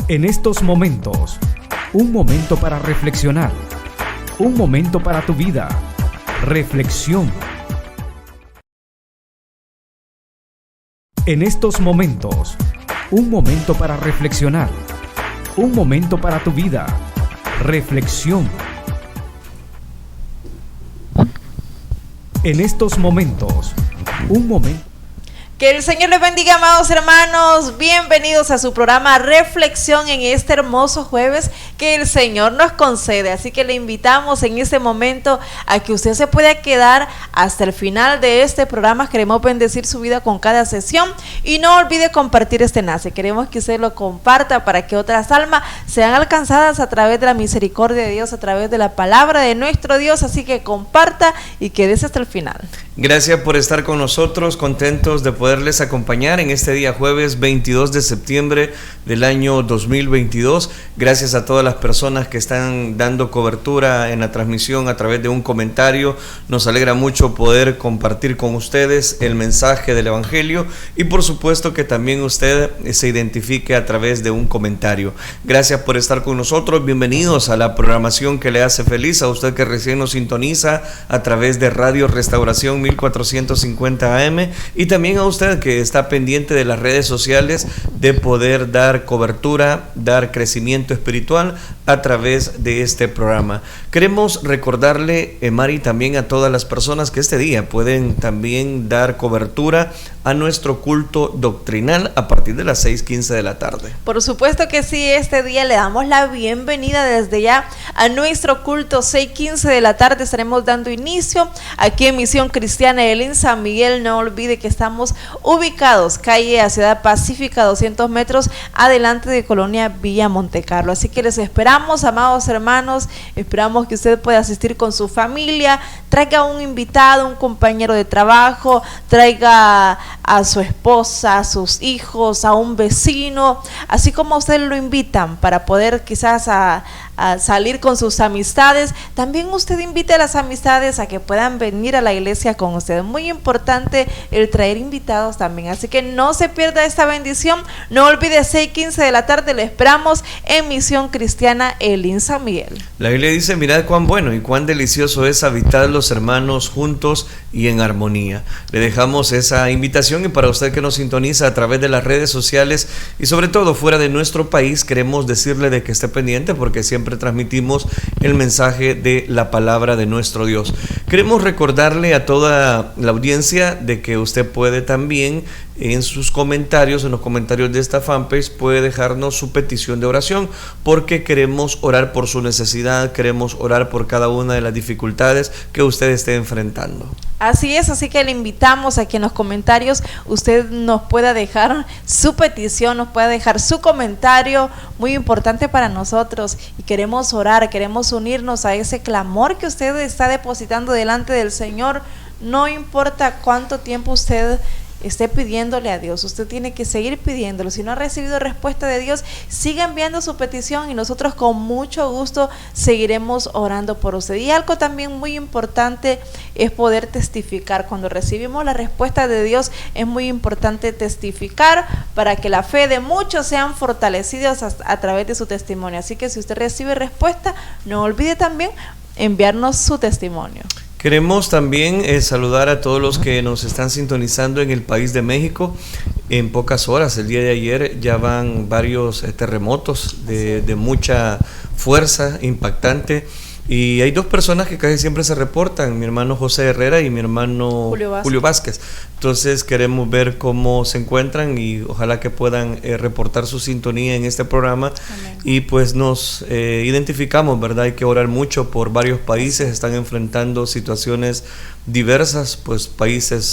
En estos momentos, un momento para reflexionar, un momento para tu vida. Reflexión. En estos momentos, un momento para reflexionar, un momento para tu vida. Reflexión. En estos momentos, un momento. Que el Señor les bendiga, amados hermanos. Bienvenidos a su programa Reflexión en este hermoso jueves que el Señor nos concede. Así que le invitamos en este momento a que usted se pueda quedar hasta el final de este programa. Queremos bendecir su vida con cada sesión y no olvide compartir este enlace. Queremos que usted lo comparta para que otras almas sean alcanzadas a través de la misericordia de Dios, a través de la palabra de nuestro Dios. Así que comparta y quédese hasta el final. Gracias por estar con nosotros, contentos de poderles acompañar en este día jueves 22 de septiembre del año 2022. Gracias a todas las personas que están dando cobertura en la transmisión a través de un comentario. Nos alegra mucho poder compartir con ustedes el mensaje del Evangelio y por supuesto que también usted se identifique a través de un comentario. Gracias por estar con nosotros. Bienvenidos a la programación que le hace feliz a usted que recién nos sintoniza a través de Radio Restauración 1450 AM y también a usted que está pendiente de las redes sociales de poder dar cobertura, dar crecimiento espiritual a través de este programa. Queremos recordarle, Mari, también a todas las personas que este día pueden también dar cobertura a nuestro culto doctrinal a partir de las 6:15 de la tarde. Por supuesto que sí, este día le damos la bienvenida desde ya a nuestro culto 6:15 de la tarde. Estaremos dando inicio aquí en Misión Cristiana en San Miguel. No olvide que estamos ubicados calle a Ciudad Pacífica, 200 metros adelante de Colonia Villa Montecarlo. Así que les esperamos, amados hermanos, esperamos que usted pueda asistir con su familia, traiga un invitado, un compañero de trabajo, traiga a su esposa, a sus hijos, a un vecino, así como a usted lo invitan para poder quizás a salir con sus amistades. También usted invite a las amistades a que puedan venir a la iglesia con usted. Muy importante el traer invitados también, así que no se pierda esta bendición. No olvide 6:15 de la tarde, le esperamos en Misión Cristiana en San Miguel. La Biblia dice: mirad cuán bueno y cuán delicioso es habitar los hermanos juntos y en armonía. Le dejamos esa invitación y para usted que nos sintoniza a través de las redes sociales y sobre todo fuera de nuestro país, queremos decirle de que esté pendiente porque siempre transmitimos el mensaje de la palabra de nuestro Dios. Queremos recordarle a toda la audiencia de que usted puede también en sus comentarios, en los comentarios de esta fanpage, puede dejarnos su petición de oración porque queremos orar por su necesidad, queremos orar por cada una de las dificultades que usted esté enfrentando. Así es, así que le invitamos a que en los comentarios usted nos pueda dejar su petición, nos pueda dejar su comentario, muy importante para nosotros, y queremos orar, queremos unirnos a ese clamor que usted está depositando delante del Señor. No importa cuánto tiempo usted esté pidiéndole a Dios, usted tiene que seguir pidiéndolo. Si no ha recibido respuesta de Dios, siga enviando su petición y nosotros con mucho gusto seguiremos orando por usted. Y algo también muy importante es poder testificar. Cuando recibimos la respuesta de Dios es muy importante testificar para que la fe de muchos sean fortalecidos a través de su testimonio. Así que si usted recibe respuesta, no olvide también enviarnos su testimonio. Queremos también saludar a todos los que nos están sintonizando en el país de México. En pocas horas, el día de ayer, ya van varios terremotos de mucha fuerza, impactante. Y hay dos personas que casi siempre se reportan, mi hermano José Herrera y mi hermano Julio Vázquez. Entonces queremos ver cómo se encuentran y ojalá que puedan reportar su sintonía en este programa. Amén. Y pues nos identificamos, ¿verdad? Hay que orar mucho por varios países, están enfrentando situaciones diversas, pues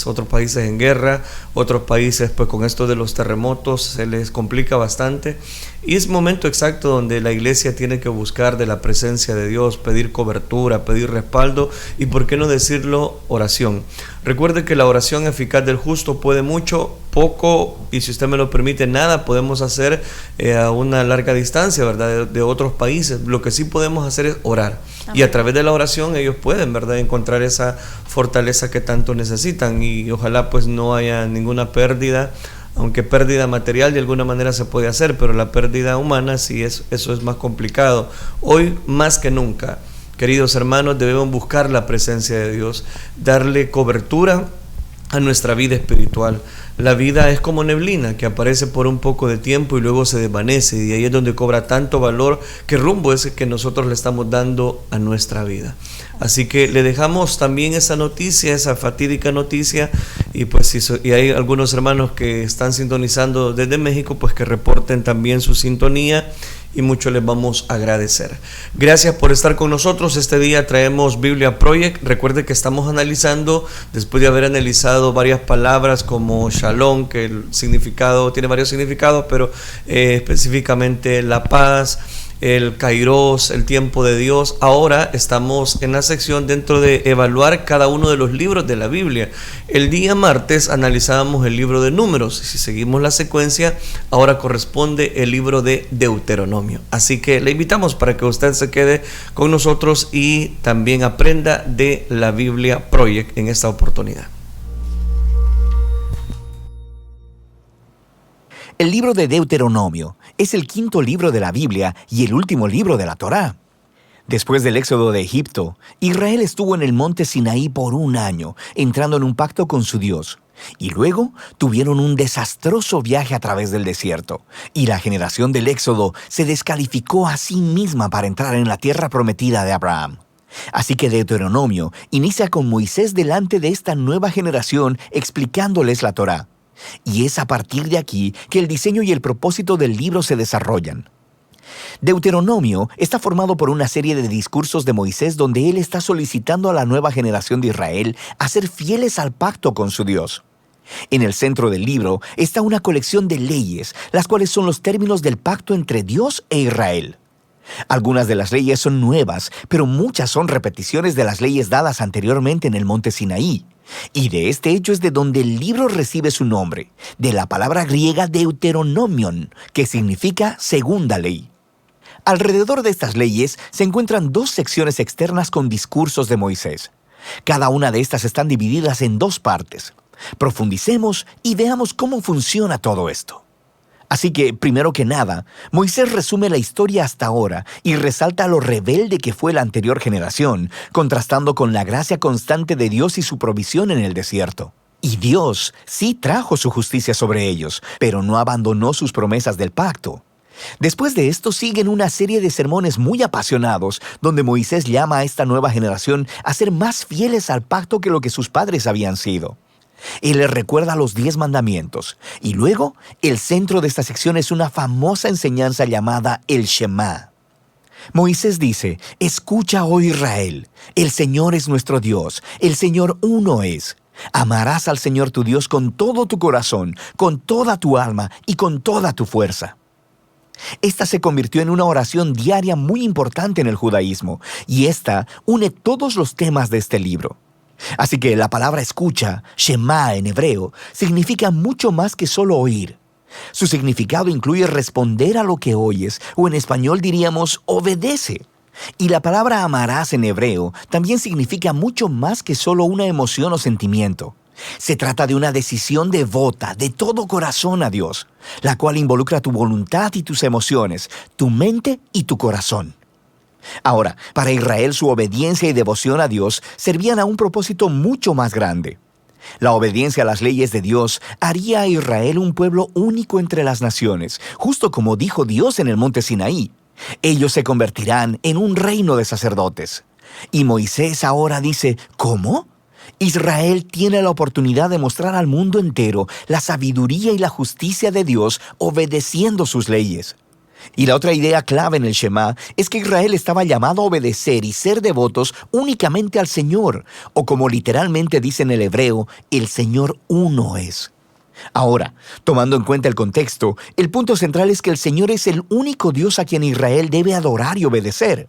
otros países en guerra, otros países pues con esto de los terremotos se les complica bastante. Y es momento exacto donde la iglesia tiene que buscar de la presencia de Dios, pedir cobertura, pedir respaldo y, por qué no decirlo, oración. Recuerde que la oración eficaz del justo puede mucho, poco, y si usted me lo permite, nada podemos hacer a una larga distancia, ¿verdad? De otros países. Lo que sí podemos hacer es orar. Amén. Y a través de la oración ellos pueden, ¿verdad?, encontrar esa fortaleza que tanto necesitan, y ojalá pues no haya ninguna pérdida aunque pérdida material de alguna manera se puede hacer, pero la pérdida humana sí eso es más complicado. Hoy más que nunca, queridos hermanos, debemos buscar la presencia de Dios, darle cobertura a nuestra vida espiritual. La vida es como neblina que aparece por un poco de tiempo y luego se desvanece, y ahí es donde cobra tanto valor. ¿Qué rumbo es que nosotros le estamos dando a nuestra vida? Así que le dejamos también esa noticia, esa fatídica noticia, y pues y hay algunos hermanos que están sintonizando desde México, pues que reporten también su sintonía, y mucho les vamos a agradecer. Gracias por estar con nosotros. Este día traemos Biblia Project. Recuerde que estamos analizando, después de haber analizado varias palabras como Shalom, que el significado tiene varios significados, pero específicamente la paz, el Kairos, el tiempo de Dios. Ahora estamos en la sección dentro de evaluar cada uno de los libros de la Biblia. El día martes analizábamos el libro de Números. Si seguimos la secuencia, ahora corresponde el libro de Deuteronomio. Así que le invitamos para que usted se quede con nosotros y también aprenda de la Biblia Project en esta oportunidad. El libro de Deuteronomio es el quinto libro de la Biblia y el último libro de la Torá. Después del éxodo de Egipto, Israel estuvo en el monte Sinaí por 1 año, entrando en un pacto con su Dios. Y luego tuvieron un desastroso viaje a través del desierto, y la generación del éxodo se descalificó a sí misma para entrar en la tierra prometida de Abraham. Así que Deuteronomio inicia con Moisés delante de esta nueva generación explicándoles la Torá. Y es a partir de aquí que el diseño y el propósito del libro se desarrollan. Deuteronomio está formado por una serie de discursos de Moisés donde él está solicitando a la nueva generación de Israel a ser fieles al pacto con su Dios. En el centro del libro está una colección de leyes, las cuales son los términos del pacto entre Dios e Israel. Algunas de las leyes son nuevas, pero muchas son repeticiones de las leyes dadas anteriormente en el monte Sinaí. Y de este hecho es de donde el libro recibe su nombre, de la palabra griega Deuteronomion, que significa segunda ley. Alrededor de estas leyes se encuentran 2 secciones externas con discursos de Moisés. Cada una de estas están divididas en 2 partes. Profundicemos y veamos cómo funciona todo esto. Así que, primero que nada, Moisés resume la historia hasta ahora y resalta lo rebelde que fue la anterior generación, contrastando con la gracia constante de Dios y su provisión en el desierto. Y Dios sí trajo su justicia sobre ellos, pero no abandonó sus promesas del pacto. Después de esto siguen una serie de sermones muy apasionados, donde Moisés llama a esta nueva generación a ser más fieles al pacto que lo que sus padres habían sido. Él les recuerda los 10 mandamientos, y luego el centro de esta sección es una famosa enseñanza llamada el Shema. Moisés dice: escucha, oh Israel, el Señor es nuestro Dios, el Señor uno es. Amarás al Señor tu Dios con todo tu corazón, con toda tu alma y con toda tu fuerza. Esta se convirtió en una oración diaria muy importante en el judaísmo, y esta une todos los temas de este libro. Así que la palabra escucha, Shema en hebreo, significa mucho más que solo oír. Su significado incluye responder a lo que oyes, o en español diríamos obedece. Y la palabra amarás en hebreo también significa mucho más que solo una emoción o sentimiento. Se trata de una decisión devota de todo corazón a Dios, la cual involucra tu voluntad y tus emociones, tu mente y tu corazón. Ahora, para Israel su obediencia y devoción a Dios servían a un propósito mucho más grande. La obediencia a las leyes de Dios haría a Israel un pueblo único entre las naciones, justo como dijo Dios en el monte Sinaí. Ellos se convertirán en un reino de sacerdotes. Y Moisés ahora dice: ¿cómo? Israel tiene la oportunidad de mostrar al mundo entero la sabiduría y la justicia de Dios obedeciendo sus leyes. Y la otra idea clave en el Shema es que Israel estaba llamado a obedecer y ser devotos únicamente al Señor, o como literalmente dice en el hebreo, el Señor uno es. Ahora, tomando en cuenta el contexto, el punto central es que el Señor es el único Dios a quien Israel debe adorar y obedecer.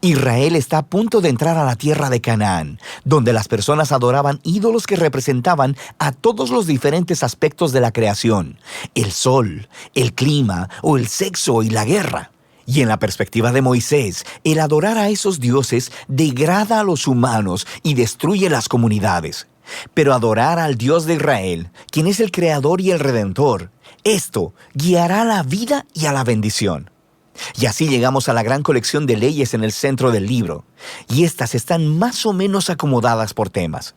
Israel está a punto de entrar a la tierra de Canaán, donde las personas adoraban ídolos que representaban a todos los diferentes aspectos de la creación: el sol, el clima o el sexo y la guerra. Y en la perspectiva de Moisés, el adorar a esos dioses degrada a los humanos y destruye las comunidades. pero adorar al Dios de Israel, quien es el Creador y el Redentor, esto guiará a la vida y a la bendición. Y así llegamos a la gran colección de leyes en el centro del libro, y estas están más o menos acomodadas por temas.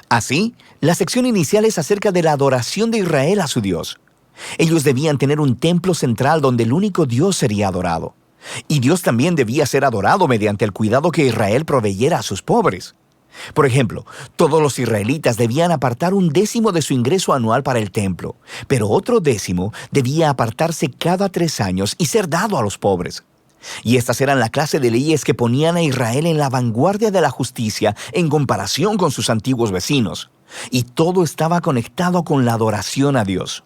Así, la sección inicial es acerca de la adoración de Israel a su Dios. Ellos debían tener un templo central donde el único Dios sería adorado. Y Dios también debía ser adorado mediante el cuidado que Israel proveyera a sus pobres. Por ejemplo, todos los israelitas debían apartar 1/10 de su ingreso anual para el templo, pero otro 10 debía apartarse cada 3 años y ser dado a los pobres. Y estas eran la clase de leyes que ponían a Israel en la vanguardia de la justicia en comparación con sus antiguos vecinos. Y todo estaba conectado con la adoración a Dios.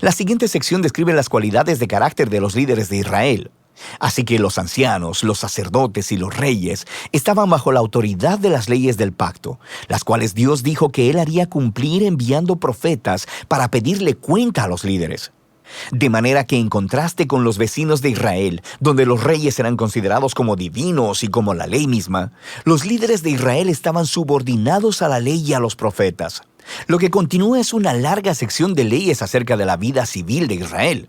La siguiente sección describe las cualidades de carácter de los líderes de Israel. Así que los ancianos, los sacerdotes y los reyes estaban bajo la autoridad de las leyes del pacto, las cuales Dios dijo que Él haría cumplir enviando profetas para pedirle cuenta a los líderes. De manera que en contraste con los vecinos de Israel, donde los reyes eran considerados como divinos y como la ley misma, los líderes de Israel estaban subordinados a la ley y a los profetas. Lo que continúa es una larga sección de leyes acerca de la vida civil de Israel.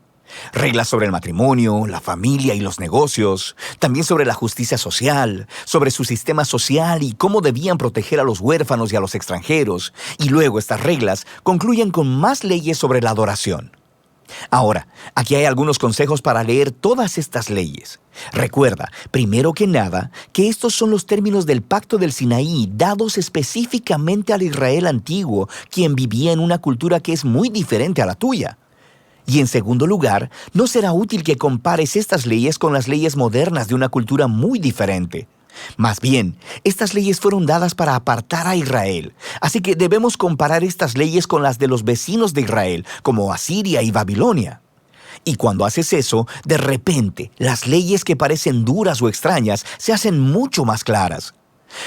Reglas sobre el matrimonio, la familia y los negocios, también sobre la justicia social, sobre su sistema social y cómo debían proteger a los huérfanos y a los extranjeros, y luego estas reglas concluyen con más leyes sobre la adoración. Ahora, aquí hay algunos consejos para leer todas estas leyes. Recuerda, primero que nada, que estos son los términos del Pacto del Sinaí dados específicamente al Israel antiguo, quien vivía en una cultura que es muy diferente a la tuya. Y en segundo lugar, no será útil que compares estas leyes con las leyes modernas de una cultura muy diferente. Más bien, estas leyes fueron dadas para apartar a Israel, así que debemos comparar estas leyes con las de los vecinos de Israel, como Asiria y Babilonia. Y cuando haces eso, de repente, las leyes que parecen duras o extrañas se hacen mucho más claras.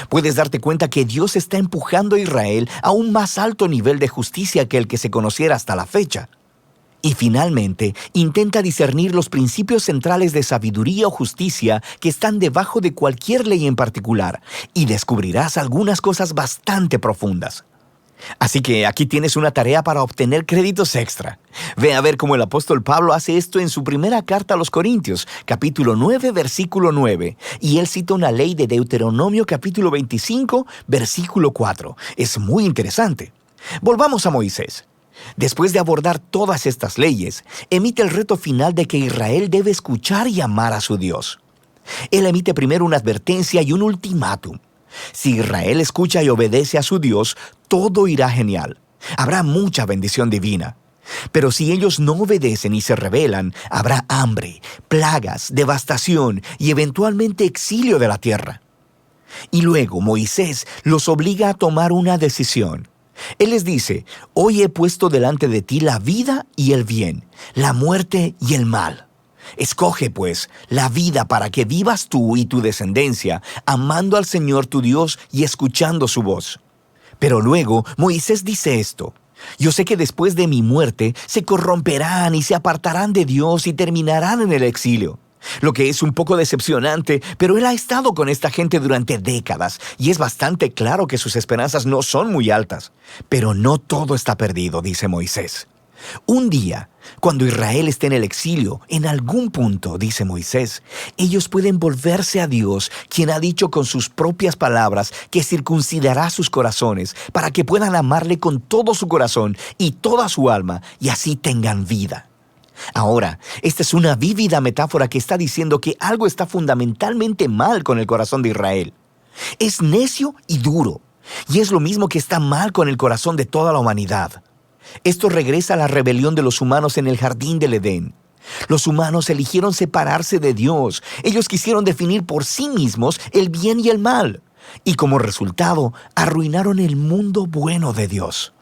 Puedes darte cuenta que Dios está empujando a Israel a un más alto nivel de justicia que el que se conociera hasta la fecha. Y finalmente, intenta discernir los principios centrales de sabiduría o justicia que están debajo de cualquier ley en particular, y descubrirás algunas cosas bastante profundas. Así que aquí tienes una tarea para obtener créditos extra. Ve a ver cómo el apóstol Pablo hace esto en su primera carta a los Corintios, capítulo 9, versículo 9, y él cita una ley de Deuteronomio, capítulo 25, versículo 4. Es muy interesante. Volvamos a Moisés. Después de abordar todas estas leyes, emite el reto final de que Israel debe escuchar y amar a su Dios. Él emite primero una advertencia y un ultimátum. Si Israel escucha y obedece a su Dios, todo irá genial. Habrá mucha bendición divina. Pero si ellos no obedecen y se rebelan, habrá hambre, plagas, devastación y eventualmente exilio de la tierra. Y luego Moisés los obliga a tomar una decisión. Él les dice: hoy he puesto delante de ti la vida y el bien, la muerte y el mal. Escoge, pues, la vida para que vivas tú y tu descendencia, amando al Señor tu Dios y escuchando su voz. Pero luego Moisés dice esto: yo sé que después de mi muerte se corromperán y se apartarán de Dios y terminarán en el exilio. Lo que es un poco decepcionante, pero él ha estado con esta gente durante décadas y es bastante claro que sus esperanzas no son muy altas. Pero no todo está perdido, dice Moisés. Un día, cuando Israel esté en el exilio, en algún punto, dice Moisés, ellos pueden volverse a Dios, quien ha dicho con sus propias palabras que circuncidará sus corazones para que puedan amarle con todo su corazón y toda su alma y así tengan vida. Ahora, esta es una vívida metáfora que está diciendo que algo está fundamentalmente mal con el corazón de Israel. Es necio y duro, y es lo mismo que está mal con el corazón de toda la humanidad. Esto regresa a la rebelión de los humanos en el jardín del Edén. Los humanos eligieron separarse de Dios. Ellos quisieron definir por sí mismos el bien y el mal, y como resultado, arruinaron el mundo bueno de Dios.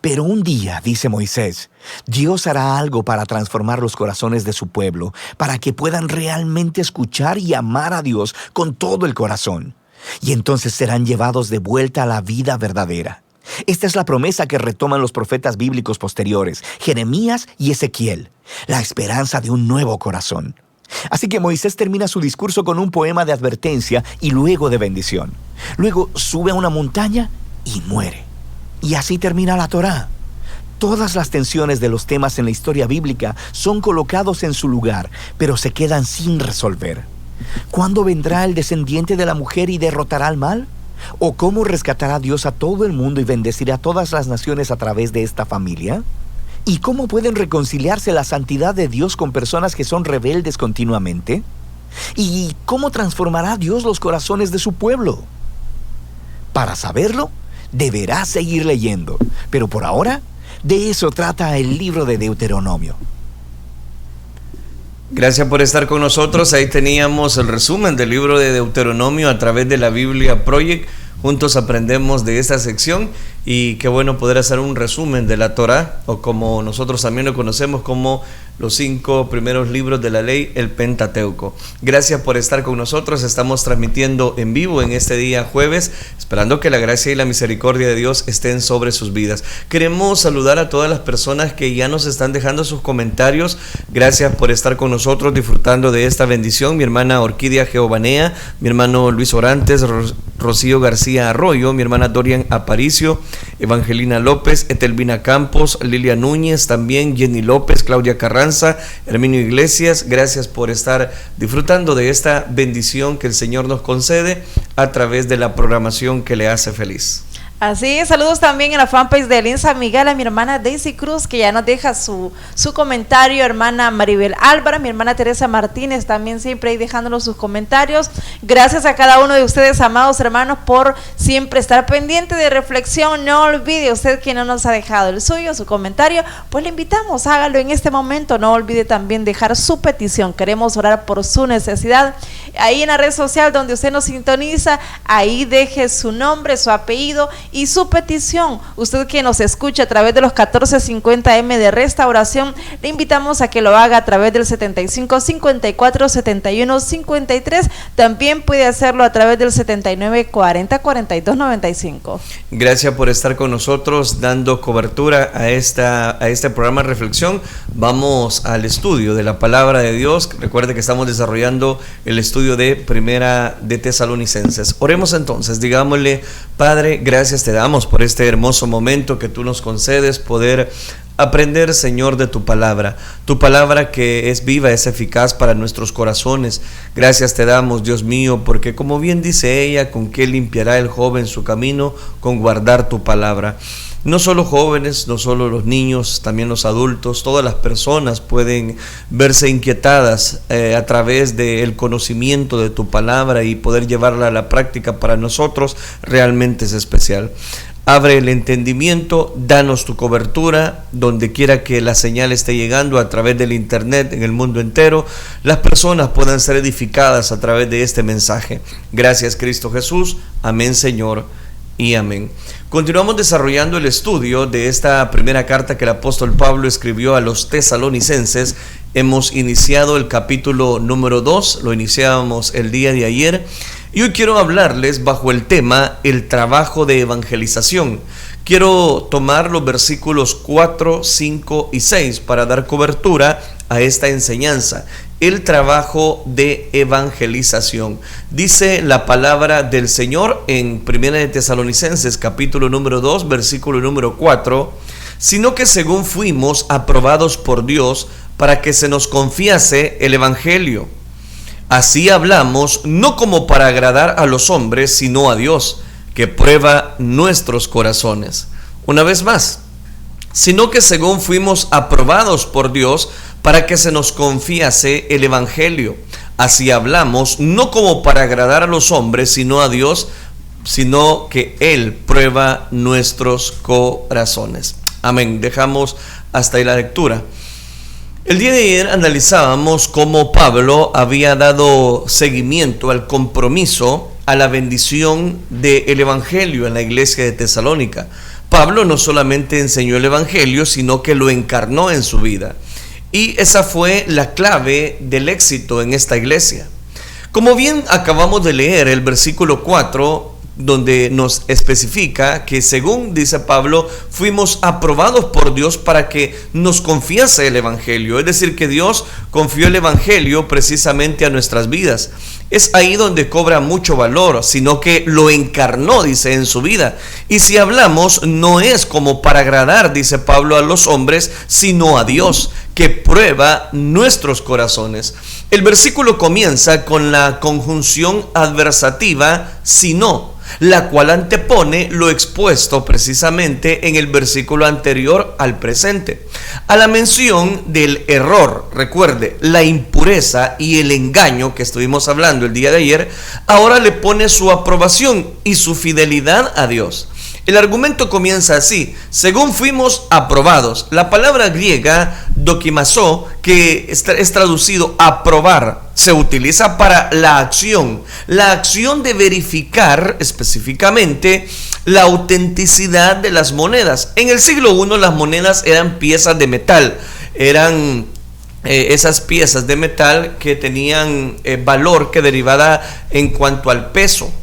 Pero un día, dice Moisés, Dios hará algo para transformar los corazones de su pueblo, para que puedan realmente escuchar y amar a Dios con todo el corazón. Y entonces serán llevados de vuelta a la vida verdadera. Esta es la promesa que retoman los profetas bíblicos posteriores, Jeremías y Ezequiel, la esperanza de un nuevo corazón. Así que Moisés termina su discurso con un poema de advertencia y luego de bendición. Luego sube a una montaña y muere. Y así termina la Torá. Todas las tensiones de los temas en la historia bíblica son colocados en su lugar, pero se quedan sin resolver. ¿Cuándo vendrá el descendiente de la mujer y derrotará al mal? ¿O cómo rescatará Dios a todo el mundo y bendecirá a todas las naciones a través de esta familia? ¿Y cómo pueden reconciliarse la santidad de Dios con personas que son rebeldes continuamente? ¿Y cómo transformará Dios los corazones de su pueblo? Para saberlo, deberás seguir leyendo, pero por ahora, de eso trata el libro de Deuteronomio. Gracias por estar con nosotros. Ahí teníamos el resumen del libro de Deuteronomio a través de la Biblia Project. Juntos aprendemos de esta sección y qué bueno poder hacer un resumen de la Torá, o como nosotros también lo conocemos como los 5 primeros libros de la ley, el Pentateuco. Gracias por estar con nosotros. Estamos transmitiendo en vivo en este día jueves, esperando que la gracia y la misericordia de Dios estén sobre sus vidas. Queremos saludar a todas las personas que ya nos están dejando sus comentarios. Gracias por estar con nosotros disfrutando de esta bendición. Mi hermana Orquídea Geovanea, mi hermano Luis Orantes, Rocío García Arroyo, mi hermana Dorian Aparicio, Evangelina López, Etelvina Campos, Lilia Núñez, también Jenny López, Claudia Carranza, Herminio Iglesias. Gracias por estar disfrutando de esta bendición que el Señor nos concede a través de la programación que le hace feliz. Así es, saludos también en la fanpage de Elin San Miguel a mi hermana Daisy Cruz, que ya nos deja su comentario, hermana Maribel Álvaro, mi hermana Teresa Martínez, también siempre ahí dejándonos sus comentarios. Gracias a cada uno de ustedes, amados hermanos, por siempre estar pendiente de reflexión. No olvide, usted que no nos ha dejado el suyo, su comentario, pues le invitamos, hágalo en este momento. No olvide también dejar su petición, queremos orar por su necesidad. Ahí en la red social donde usted nos sintoniza, ahí deje su nombre, su apellido y su petición. Usted que nos escucha a través de los 1450M de Restauración, le invitamos a que lo haga a través del 75 54 71 53. También puede hacerlo a través del 79 40 42 95. Gracias por estar con nosotros dando cobertura a este programa de reflexión. Vamos al estudio de la palabra de Dios. Recuerde que estamos desarrollando el estudio de Primera de Tesalonicenses. Oremos entonces, digámosle: Padre, gracias te damos por este hermoso momento que tú nos concedes, poder aprender, Señor, de tu palabra que es viva, es eficaz para nuestros corazones. Gracias te damos, Dios mío, porque como bien dice ella, ¿con qué limpiará el joven su camino? Con guardar tu palabra. No solo jóvenes, no solo los niños, también los adultos, todas las personas pueden verse inquietadas a través del conocimiento de tu palabra, y poder llevarla a la práctica para nosotros realmente es especial. Abre el entendimiento, danos tu cobertura, donde quiera que la señal esté llegando a través del internet en el mundo entero, las personas puedan ser edificadas a través de este mensaje. Gracias, Cristo Jesús. Amén, Señor, y amén. Continuamos desarrollando el estudio de esta primera carta que el apóstol Pablo escribió a los tesalonicenses. Hemos iniciado el capítulo número 2, lo iniciábamos el día de ayer, y hoy quiero hablarles bajo el tema el trabajo de evangelización. Quiero tomar los versículos 4, 5 y 6 para dar cobertura a esta enseñanza. El trabajo de evangelización. Dice la palabra del Señor en Primera de Tesalonicenses, capítulo número 2, versículo número 4: sino que según fuimos aprobados por Dios para que se nos confiase el evangelio, así hablamos, no como para agradar a los hombres, sino a Dios, que prueba nuestros corazones. Una vez más: sino que según fuimos aprobados por Dios para que se nos confiase el evangelio, así hablamos, no como para agradar a los hombres, sino a Dios, sino que Él prueba nuestros corazones. Amén. Dejamos hasta ahí la lectura. El día de ayer analizábamos cómo Pablo había dado seguimiento al compromiso, a la bendición del evangelio en la iglesia de Tesalónica. Pablo no solamente enseñó el evangelio, sino que lo encarnó en su vida. Y esa fue la clave del éxito en esta iglesia. Como bien acabamos de leer el versículo 4, donde nos especifica que, según dice Pablo, fuimos aprobados por Dios para que nos confiase el Evangelio. Es decir, que Dios confió el Evangelio precisamente a nuestras vidas. Es ahí donde cobra mucho valor, sino que lo encarnó, dice, en su vida. Y si hablamos, no es como para agradar, dice Pablo, a los hombres, sino a Dios, que prueba nuestros corazones. El versículo comienza con la conjunción adversativa sino, la cual antepone lo expuesto precisamente en el versículo anterior al presente. A la mención del error, recuerde, la impureza y el engaño que estuvimos hablando el día de ayer, ahora le pone su aprobación y su fidelidad a Dios. El argumento comienza así: según fuimos aprobados. La palabra griega dokimazo, que es traducido aprobar, se utiliza para la acción de verificar específicamente la autenticidad de las monedas. En el siglo I las monedas eran piezas de metal, eran esas piezas de metal que tenían valor que derivaba en cuanto al peso.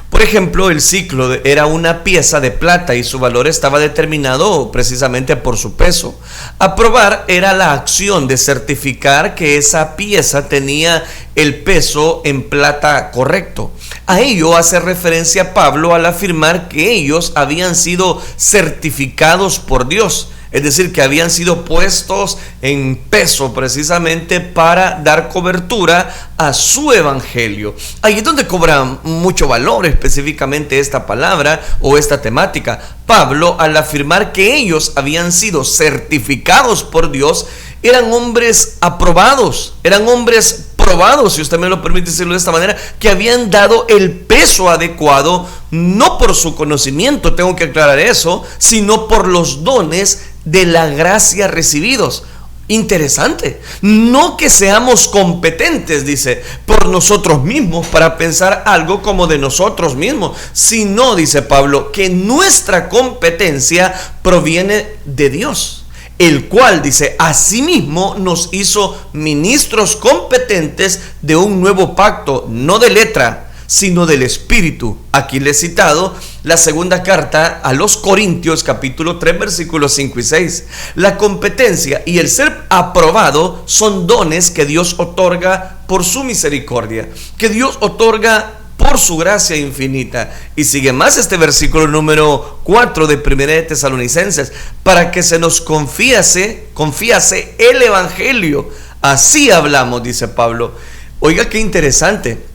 Por ejemplo, el siclo era una pieza de plata y su valor estaba determinado precisamente por su peso. Aprobar era la acción de certificar que esa pieza tenía el peso en plata correcto. A ello hace referencia Pablo al afirmar que ellos habían sido certificados por Dios. Es decir, que habían sido puestos en peso precisamente para dar cobertura a su evangelio. Ahí es donde cobra mucho valor específicamente esta palabra o esta temática. Pablo, al afirmar que ellos habían sido certificados por Dios, eran hombres aprobados, eran hombres probados, si usted me lo permite decirlo de esta manera, que habían dado el peso adecuado, no por su conocimiento, tengo que aclarar eso, sino por los dones de la gracia recibidos. Interesante, no que seamos competentes, dice, por nosotros mismos para pensar algo como de nosotros mismos, sino, dice Pablo, que nuestra competencia proviene de Dios, el cual, dice, asimismo nos hizo ministros competentes de un nuevo pacto, no de letra, sino del Espíritu. Aquí le he citado la segunda carta a los Corintios, capítulo 3, versículos 5 y 6. La competencia y el ser aprobado son dones que Dios otorga por su misericordia, que Dios otorga por su gracia infinita. Y sigue más este versículo número 4 de 1 de Tesalonicenses: para que se nos confiase el evangelio. Así hablamos, dice Pablo. Oiga, qué interesante.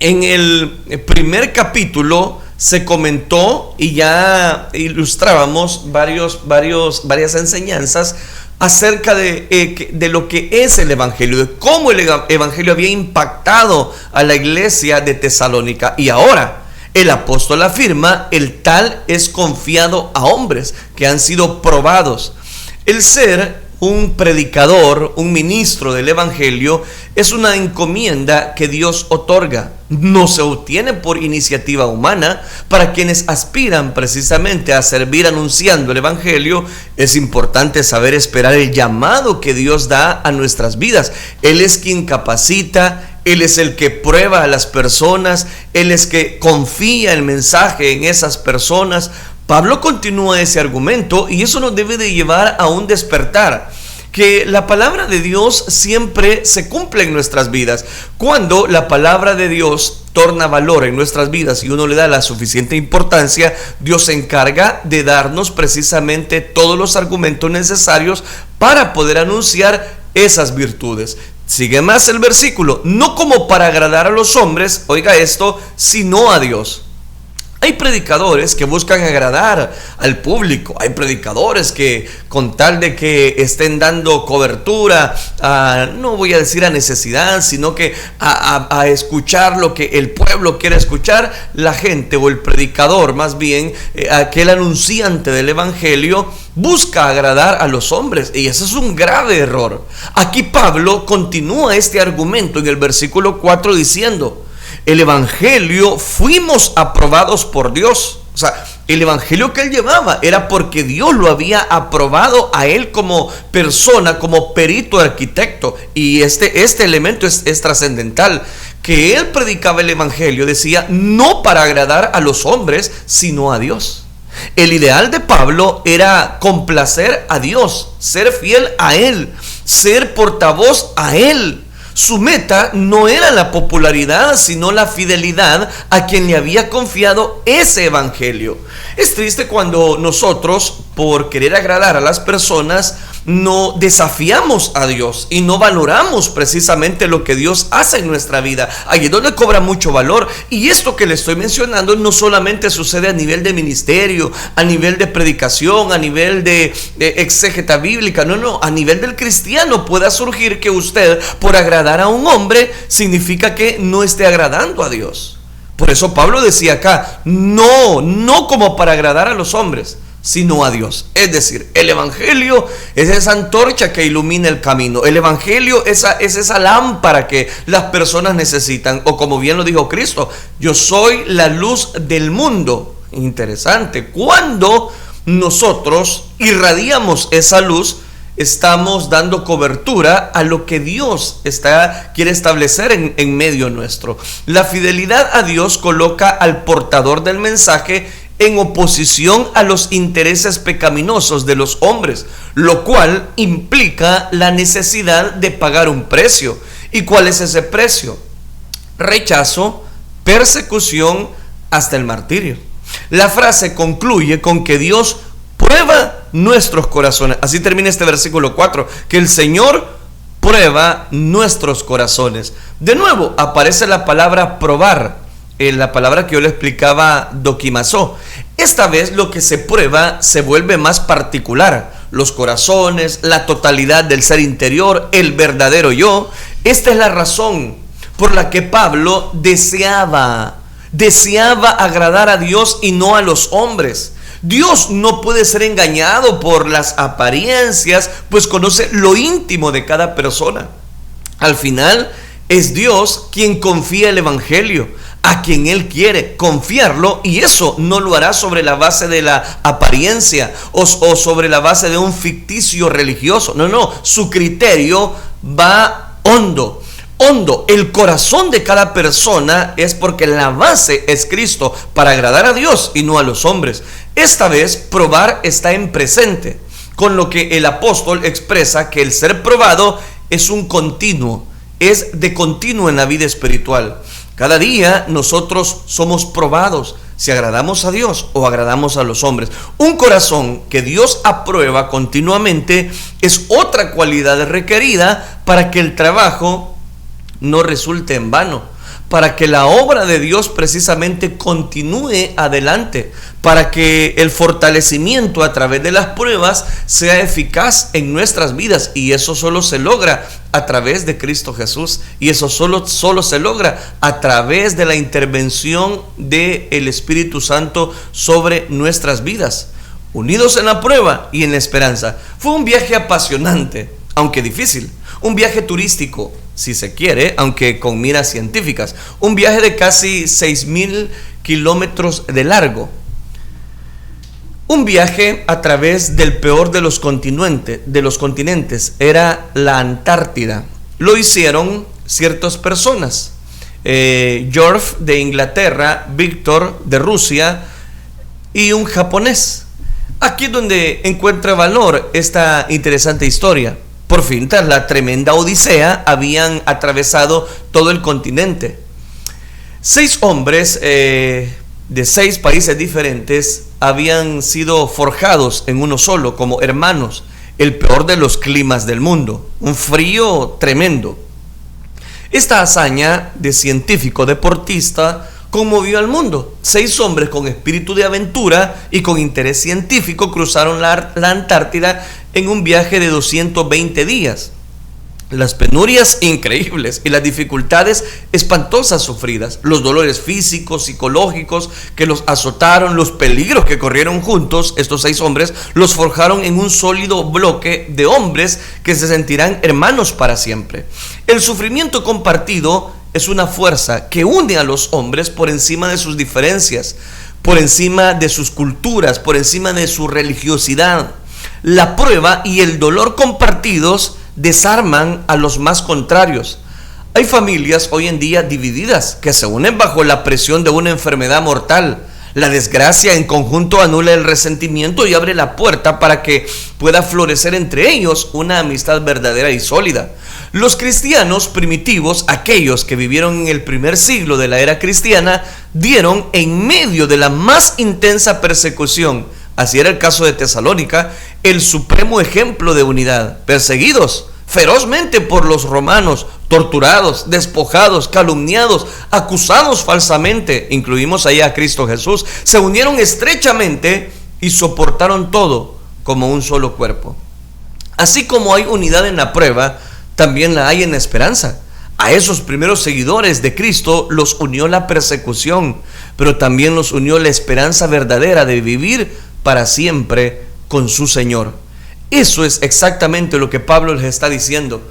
En el primer capítulo se comentó y ya ilustrábamos varias enseñanzas acerca de lo que es el Evangelio, de cómo el Evangelio había impactado a la iglesia de Tesalónica. Y ahora el apóstol afirma: el tal es confiado a hombres que han sido probados. El ser un predicador, un ministro del Evangelio, es una encomienda que Dios otorga. No se obtiene por iniciativa humana. Para quienes aspiran precisamente a servir anunciando el Evangelio, es importante saber esperar el llamado que Dios da a nuestras vidas. Él es quien capacita, Él es el que prueba a las personas, Él es que confía el mensaje en esas personas. Pablo continúa ese argumento y eso nos debe de llevar a un despertar, que la palabra de Dios siempre se cumple en nuestras vidas. Cuando la palabra de Dios torna valor en nuestras vidas y uno le da la suficiente importancia, Dios se encarga de darnos precisamente todos los argumentos necesarios para poder anunciar esas virtudes. Sigue más el versículo: no como para agradar a los hombres, oiga esto, sino a Dios. Hay predicadores que buscan agradar al público. Hay predicadores que, con tal de que estén dando cobertura no voy a decir a necesidad, sino que a escuchar lo que el pueblo quiere escuchar, la gente o el predicador, más bien aquel anunciante del evangelio, busca agradar a los hombres, y ese es un grave error. Aquí Pablo continúa este argumento en el versículo 4 diciendo: el evangelio fuimos aprobados por Dios. O sea, el evangelio que él llevaba era porque Dios lo había aprobado a él como persona, como perito arquitecto. Y este elemento es trascendental, que que él predicaba el evangelio, decía, no para agradar a los hombres, sino a Dios. El ideal de Pablo era complacer a Dios, ser fiel a Él, ser portavoz a Él. Su meta no era la popularidad, sino la fidelidad a quien le había confiado ese evangelio. Es triste cuando nosotros, por querer agradar a las personas, no desafiamos a Dios y no valoramos precisamente lo que Dios hace en nuestra vida. Allí es donde cobra mucho valor. Y esto que le estoy mencionando no solamente sucede a nivel de ministerio, a nivel de predicación, a nivel de exégeta bíblica. No, a nivel del cristiano pueda surgir que usted, por agradar a un hombre, significa que no esté agradando a Dios. Por eso Pablo decía acá, no como para agradar a los hombres, sino a Dios. Es decir, el evangelio es esa antorcha que ilumina el camino. El evangelio es esa lámpara que las personas necesitan. O como bien lo dijo Cristo, yo soy la luz del mundo. Interesante. Cuando nosotros irradiamos esa luz, estamos dando cobertura a lo que Dios quiere establecer en medio nuestro. La fidelidad a Dios coloca al portador del mensaje en oposición a los intereses pecaminosos de los hombres, lo cual implica la necesidad de pagar un precio. ¿Y cuál es ese precio? Rechazo, persecución, hasta el martirio. La frase concluye con que Dios prueba nuestros corazones. Así termina este versículo 4, que el Señor prueba nuestros corazones. De nuevo aparece la palabra probar, la palabra que yo le explicaba, doquimazó. Esta vez lo que se prueba se vuelve más particular. Los corazones, la totalidad del ser interior, el verdadero yo. Esta es la razón por la que Pablo deseaba agradar a Dios y no a los hombres. Dios no puede ser engañado por las apariencias, pues conoce lo íntimo de cada persona. Al final, es Dios quien confía el evangelio a quien Él quiere confiarlo, y eso no lo hará sobre la base de la apariencia o sobre la base de un ficticio religioso. No, su criterio va hondo. El corazón de cada persona es porque la base es Cristo para agradar a Dios y no a los hombres. Esta vez probar está en presente, con lo que el apóstol expresa que el ser probado es un continuo, es de continuo en la vida espiritual. Cada día nosotros somos probados si agradamos a Dios o agradamos a los hombres. Un corazón que Dios aprueba continuamente es otra cualidad requerida para que el trabajo no resulte en vano, para que la obra de Dios precisamente continúe adelante, para que el fortalecimiento a través de las pruebas sea eficaz en nuestras vidas, y eso solo se logra a través de Cristo Jesús, y eso solo se logra a través de la intervención del Espíritu Santo sobre nuestras vidas, unidos en la prueba y en la esperanza. Fue un viaje apasionante, aunque difícil, un viaje turístico, si se quiere, aunque con miras científicas, un viaje de casi 6,000 kilómetros de largo, un viaje a través del peor de los continentes, era la Antártida. Lo hicieron ciertas personas, George de Inglaterra, Víctor de Rusia y un japonés. Aquí es donde encuentra valor esta interesante historia. Por fin, tras la tremenda odisea, habían atravesado todo el continente. 6 hombres de 6 países diferentes habían sido forjados en uno solo, como hermanos, el peor de los climas del mundo, un frío tremendo. Esta hazaña de científico deportista conmovió al mundo. 6 hombres con espíritu de aventura y con interés científico cruzaron la Antártida en un viaje de 220 días. Las penurias increíbles y las dificultades espantosas sufridas, los dolores físicos, psicológicos que los azotaron, los peligros que corrieron juntos, estos 6 hombres los forjaron en un sólido bloque de hombres que se sentirán hermanos para siempre. El sufrimiento compartido es una fuerza que une a los hombres por encima de sus diferencias, por encima de sus culturas, por encima de su religiosidad. La prueba y el dolor compartidos desarman a los más contrarios. Hay familias hoy en día divididas que se unen bajo la presión de una enfermedad mortal. La desgracia en conjunto anula el resentimiento y abre la puerta para que pueda florecer entre ellos una amistad verdadera y sólida. Los cristianos primitivos, aquellos que vivieron en el primer siglo de la era cristiana, dieron en medio de la más intensa persecución, así era el caso de Tesalónica, el supremo ejemplo de unidad. Perseguidos ferozmente por los romanos, torturados, despojados, calumniados, acusados falsamente, incluimos ahí a Cristo Jesús, se unieron estrechamente y soportaron todo como un solo cuerpo. Así como hay unidad en la prueba, también la hay en la esperanza. A esos primeros seguidores de Cristo los unió la persecución, pero también los unió la esperanza verdadera de vivir para siempre con su Señor. Eso es exactamente lo que Pablo les está diciendo.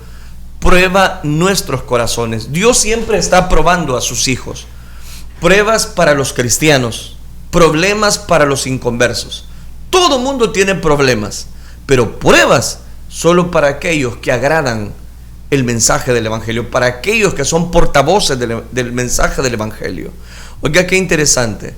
Prueba nuestros corazones. Dios siempre está probando a sus hijos. Pruebas para los cristianos, problemas para los inconversos. Todo mundo tiene problemas, pero pruebas solo para aquellos que agradan el mensaje del Evangelio, para aquellos que son portavoces del mensaje del Evangelio. Oiga, qué interesante.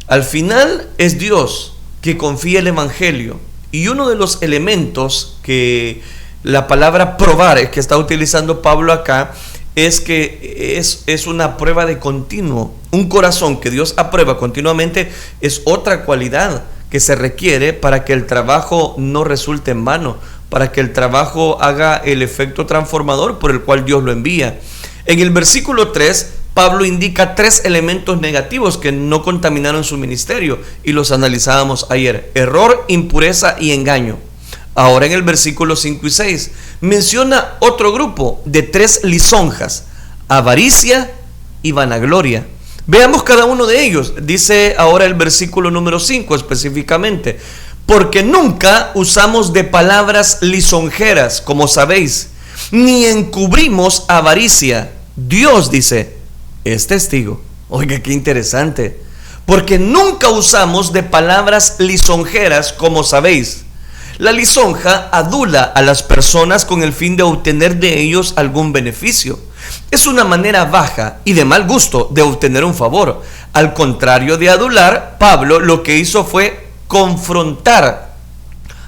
Al final es Dios que confía el Evangelio. Y uno de los elementos que la palabra probar que está utilizando Pablo acá es que es una prueba de continuo. Un corazón que Dios aprueba continuamente es otra cualidad que se requiere para que el trabajo no resulte en vano, para que el trabajo haga el efecto transformador por el cual Dios lo envía. En el versículo 3, Pablo indica 3 elementos negativos que no contaminaron su ministerio y los analizábamos ayer: error, impureza y engaño. Ahora en el versículo 5 y 6 menciona otro grupo de 3 lisonjas: avaricia y vanagloria. Veamos cada uno de ellos. Dice ahora el versículo número 5 específicamente: porque nunca usamos de palabras lisonjeras, como sabéis, ni encubrimos avaricia. Dios, dice, es testigo. Oiga, qué interesante. Porque nunca usamos de palabras lisonjeras, como sabéis. La lisonja adula a las personas con el fin de obtener de ellos algún beneficio. Es una manera baja y de mal gusto de obtener un favor. Al contrario de adular, Pablo lo que hizo fue confrontar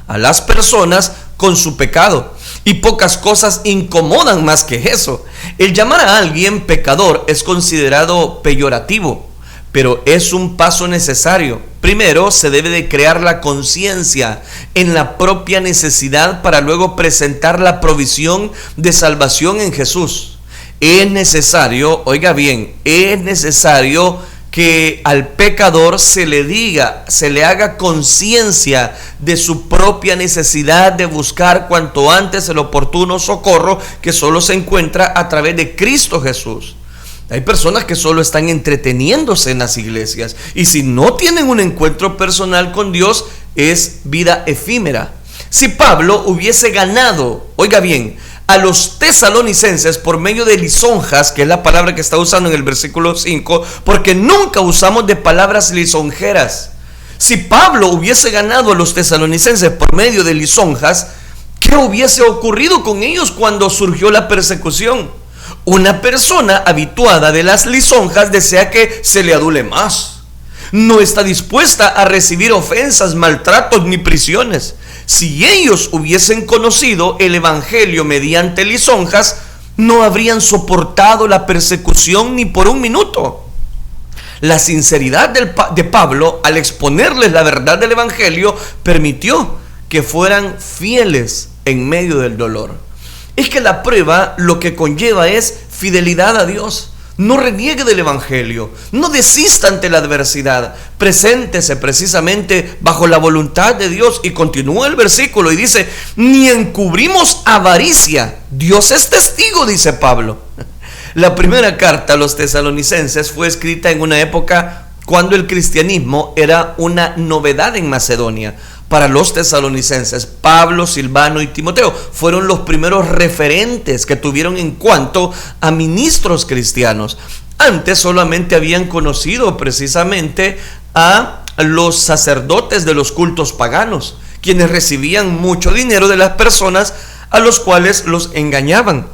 a las personas con su pecado. Y pocas cosas incomodan más que eso. El llamar a alguien pecador es considerado peyorativo, pero es un paso necesario. Primero se debe de crear la conciencia en la propia necesidad para luego presentar la provisión de salvación en Jesús. Es necesario, oiga bien, es necesario que al pecador se le diga, se le haga conciencia de su propia necesidad de buscar cuanto antes el oportuno socorro que solo se encuentra a través de Cristo Jesús. Hay personas que solo están entreteniéndose en las iglesias y si no tienen un encuentro personal con Dios es vida efímera. Si Pablo hubiese ganado, oiga bien, a los tesalonicenses por medio de lisonjas, que es la palabra que está usando en el versículo 5, porque nunca usamos de palabras lisonjeras. Si Pablo hubiese ganado a los tesalonicenses por medio de lisonjas, ¿qué hubiese ocurrido con ellos cuando surgió la persecución? Una persona habituada de las lisonjas desea que se le adule más. No está dispuesta a recibir ofensas, maltratos ni prisiones. Si ellos hubiesen conocido el Evangelio mediante lisonjas, no habrían soportado la persecución ni por un minuto. La sinceridad de Pablo al exponerles la verdad del Evangelio permitió que fueran fieles en medio del dolor. Es que la prueba lo que conlleva es fidelidad a Dios. No reniegue del Evangelio, no desista ante la adversidad, preséntese precisamente bajo la voluntad de Dios. Y continúa el versículo y dice: ni encubrimos avaricia. Dios es testigo, dice Pablo. La primera carta a los tesalonicenses fue escrita en una época cuando el cristianismo era una novedad en Macedonia. Para los tesalonicenses, Pablo, Silvano y Timoteo fueron los primeros referentes que tuvieron en cuanto a ministros cristianos. Antes solamente habían conocido precisamente a los sacerdotes de los cultos paganos, quienes recibían mucho dinero de las personas a los cuales los engañaban.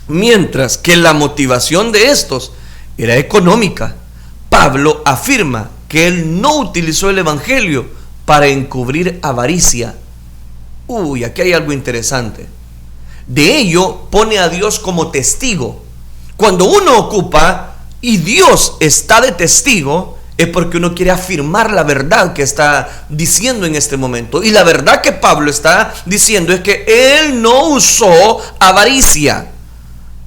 mientras que la motivación de estos era económica. Pablo afirma que él no utilizó el evangelio para encubrir avaricia. Aquí hay algo interesante. De ello pone a Dios como testigo. Cuando uno ocupa y Dios está de testigo, es porque uno quiere afirmar la verdad que está diciendo en este momento. Y la verdad que Pablo está diciendo es que él no usó avaricia.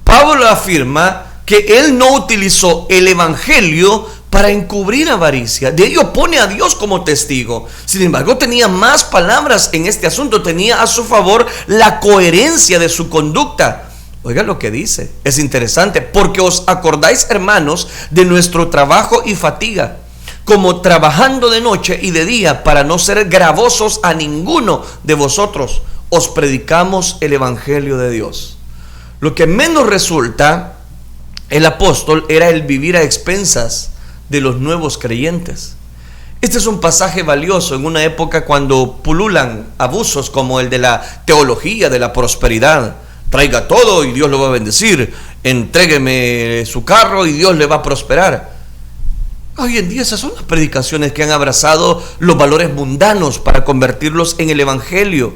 Pablo afirma que él no utilizó el evangelio para encubrir avaricia. De ello pone a Dios como testigo. Sin embargo, tenía más palabras en este asunto. Tenía a su favor la coherencia de su conducta. Oiga lo que dice, es interesante: porque os acordáis, hermanos, de nuestro trabajo y fatiga, como trabajando de noche y de día, para no ser gravosos a ninguno de vosotros, os predicamos el evangelio de Dios. Lo que menos resulta el apóstol era el vivir a expensas de los nuevos creyentes. Este es un pasaje valioso en una época cuando pululan abusos como el de la teología de la prosperidad. Traiga todo y Dios lo va a bendecir. Entrégueme su carro y Dios le va a prosperar. Hoy en día esas son las predicaciones que han abrazado los valores mundanos para convertirlos en el evangelio.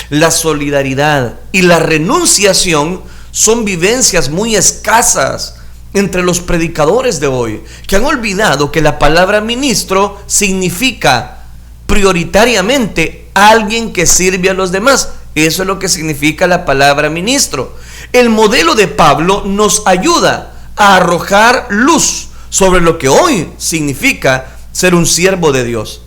La solidaridad y la renunciación son vivencias muy escasas entre los predicadores de hoy, que han olvidado que la palabra ministro significa prioritariamente alguien que sirve a los demás. Eso es lo que significa la palabra ministro. El modelo de Pablo nos ayuda a arrojar luz sobre lo que hoy significa ser un siervo de Dios.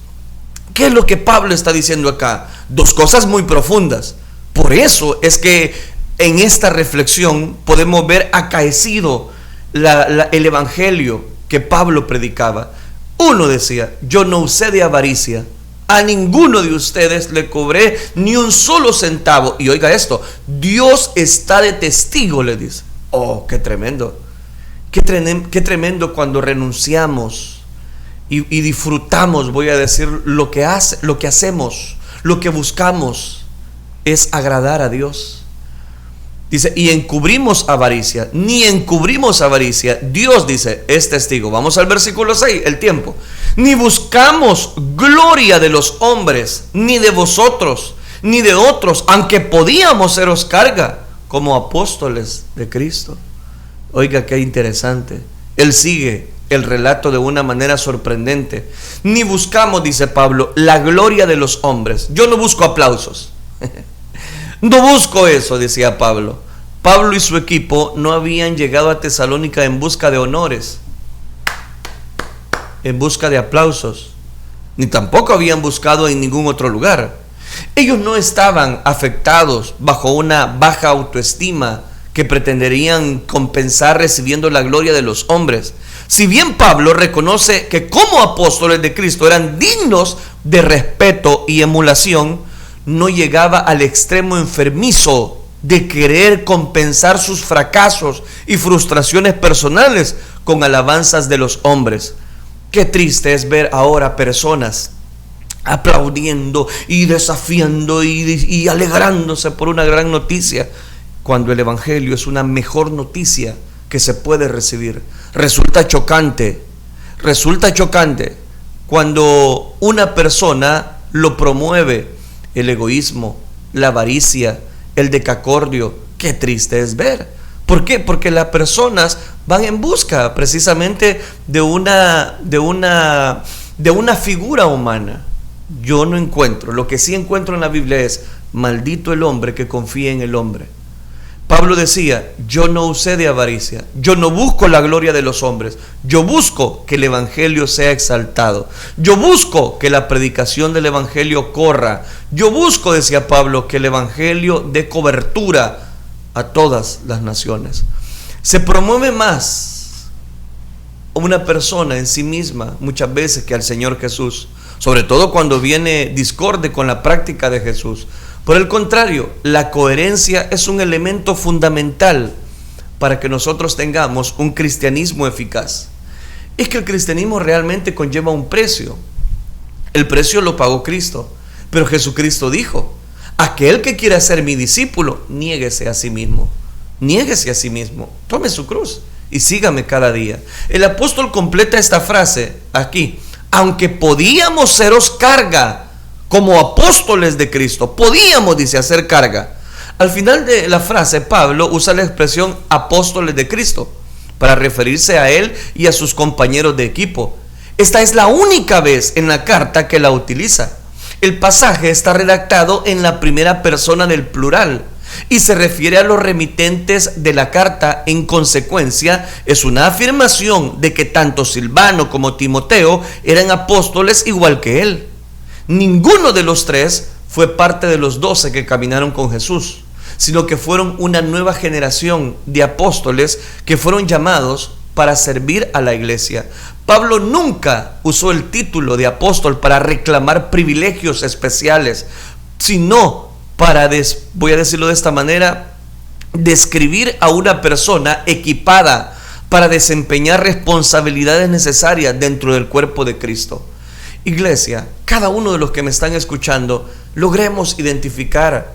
¿Qué es lo que Pablo está diciendo acá? Dos cosas muy profundas. Por eso es que en esta reflexión podemos ver acaecido el evangelio que Pablo predicaba. Uno decía: yo no usé de avaricia, a ninguno de ustedes le cobré ni un solo centavo. Y oiga esto: Dios está de testigo, le dice. Qué tremendo. Qué tremendo cuando renunciamos y disfrutamos, voy a decir, lo que hacemos, lo que buscamos es agradar a Dios. Dice, y encubrimos avaricia, ni encubrimos avaricia. Dios dice, es testigo. Vamos al versículo 6, el tiempo. Ni buscamos gloria de los hombres, ni de vosotros, ni de otros, aunque podíamos seros carga, como apóstoles de Cristo. Oiga, qué interesante. Él sigue el relato de una manera sorprendente. Ni buscamos, dice Pablo, la gloria de los hombres. Yo no busco aplausos. No busco eso, decía Pablo. Pablo y su equipo no habían llegado a Tesalónica en busca de honores, en busca de aplausos, ni tampoco habían buscado en ningún otro lugar. Ellos no estaban afectados bajo una baja autoestima que pretenderían compensar recibiendo la gloria de los hombres. Si bien Pablo reconoce que como apóstoles de Cristo eran dignos de respeto y emulación, no llegaba al extremo enfermizo de querer compensar sus fracasos y frustraciones personales con alabanzas de los hombres. Qué triste es ver ahora personas aplaudiendo y desafiando y alegrándose por una gran noticia, cuando el evangelio es una mejor noticia que se puede recibir. Resulta chocante cuando una persona lo promueve el egoísmo, la avaricia, el decacordio. Qué triste es ver. ¿Por qué? Porque las personas van en busca precisamente de una figura humana. Yo no encuentro. Lo que sí encuentro en la Biblia es: maldito el hombre que confía en el hombre. Pablo decía: yo no usé de avaricia, yo no busco la gloria de los hombres, yo busco que el evangelio sea exaltado, yo busco que la predicación del evangelio corra, yo busco, decía Pablo, que el evangelio dé cobertura a todas las naciones. Se promueve más una persona en sí misma muchas veces que al Señor Jesús, sobre todo cuando viene discorde con la práctica de Jesús. Por el contrario, la coherencia es un elemento fundamental para que nosotros tengamos un cristianismo eficaz. Es que el cristianismo realmente conlleva un precio. El precio lo pagó Cristo, pero Jesucristo dijo: aquel que quiera ser mi discípulo, niéguese a sí mismo. Niéguese a sí mismo, tome su cruz y sígame cada día. El apóstol completa esta frase aquí: aunque podíamos seros carga como apóstoles de Cristo, podíamos, dice, hacer carga. Al final de la frase, Pablo usa la expresión apóstoles de Cristo para referirse a él y a sus compañeros de equipo. Esta es la única vez en la carta que la utiliza. El pasaje está redactado en la primera persona del plural y se refiere a los remitentes de la carta. En consecuencia, es una afirmación de que tanto Silvano como Timoteo eran apóstoles igual que él. Ninguno de los tres fue parte de los 12 que caminaron con Jesús, sino que fueron una nueva generación de apóstoles que fueron llamados para servir a la iglesia. Pablo nunca usó el título de apóstol para reclamar privilegios especiales, sino para, voy a decirlo de esta manera, describir a una persona equipada para desempeñar responsabilidades necesarias dentro del cuerpo de Cristo. Iglesia, cada uno de los que me están escuchando, logremos identificar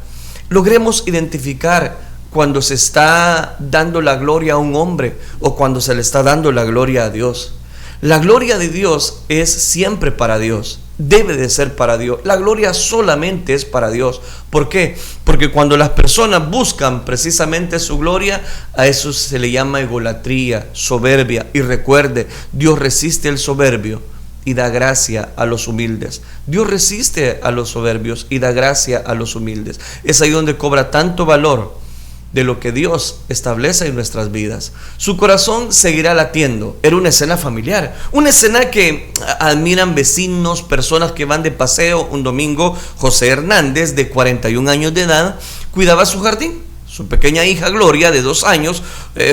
cuando se está dando la gloria a un hombre o cuando se le está dando la gloria a Dios. La gloria de Dios es siempre para Dios, debe de ser para Dios. La gloria solamente es para Dios. ¿Por qué? Porque cuando las personas buscan precisamente su gloria, a eso se le llama egolatría, soberbia. Y recuerde, Dios resiste al soberbio y da gracia a los humildes. Dios resiste a los soberbios y da gracia a los humildes. Es ahí donde cobra tanto valor de lo que Dios establece en nuestras vidas. Su corazón seguirá latiendo. Era una escena familiar, una escena que admiran vecinos, personas que van de paseo. Un domingo, José Hernández, de 41 años de edad, cuidaba su jardín. Su pequeña hija Gloria, de 2 años,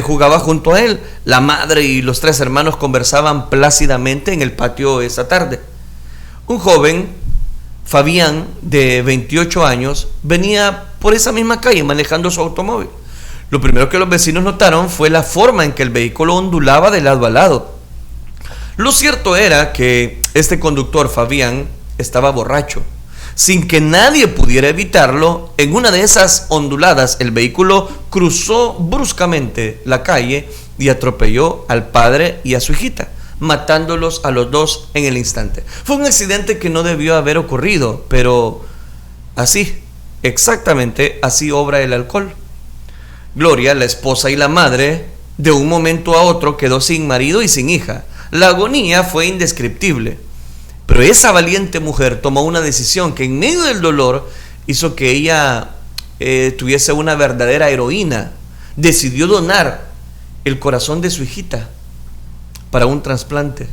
jugaba junto a él. La madre y los 3 hermanos conversaban plácidamente en el patio esa tarde. Un joven, Fabián, de 28 años, venía por esa misma calle manejando su automóvil. Lo primero que los vecinos notaron fue la forma en que el vehículo ondulaba de lado a lado. Lo cierto era que este conductor, Fabián, estaba borracho. Sin que nadie pudiera evitarlo, en una de esas onduladas el vehículo cruzó bruscamente la calle y atropelló al padre y a su hijita, matándolos a los 2 en el instante. Fue un accidente que no debió haber ocurrido, pero así, exactamente así obra el alcohol. Gloria, la esposa y la madre, de un momento a otro quedó sin marido y sin hija. La agonía fue indescriptible. Pero esa valiente mujer tomó una decisión que en medio del dolor hizo que ella tuviese una verdadera heroína. Decidió donar el corazón de su hijita para un trasplante.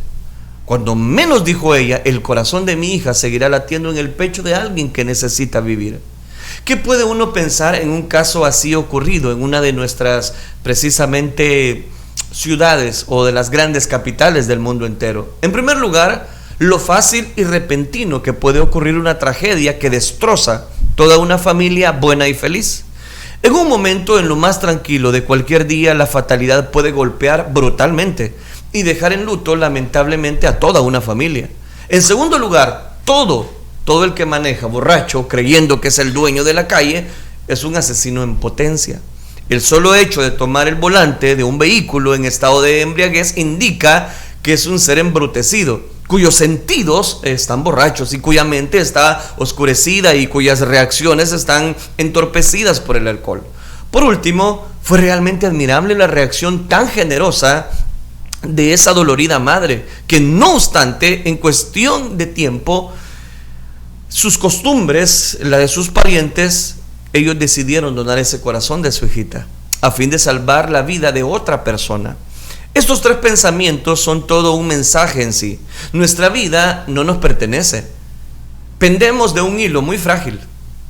Cuando menos, dijo ella, el corazón de mi hija seguirá latiendo en el pecho de alguien que necesita vivir. ¿Qué puede uno pensar en un caso así ocurrido en una de nuestras precisamente ciudades o de las grandes capitales del mundo entero? En primer lugar, lo fácil y repentino que puede ocurrir una tragedia que destroza toda una familia buena y feliz. En un momento, en lo más tranquilo de cualquier día, la fatalidad puede golpear brutalmente y dejar en luto lamentablemente a toda una familia. En segundo lugar, todo el que maneja borracho, creyendo que es el dueño de la calle, es un asesino en potencia. El solo hecho de tomar el volante de un vehículo en estado de embriaguez indica que es un ser embrutecido, cuyos sentidos están borrachos y cuya mente está oscurecida y cuyas reacciones están entorpecidas por el alcohol. Por último, fue realmente admirable la reacción tan generosa de esa dolorida madre, que no obstante, en cuestión de tiempo, sus costumbres, la de sus parientes, ellos decidieron donar ese corazón de su hijita a fin de salvar la vida de otra persona. Estos 3 pensamientos son todo un mensaje en sí. Nuestra vida no nos pertenece. Pendemos de un hilo muy frágil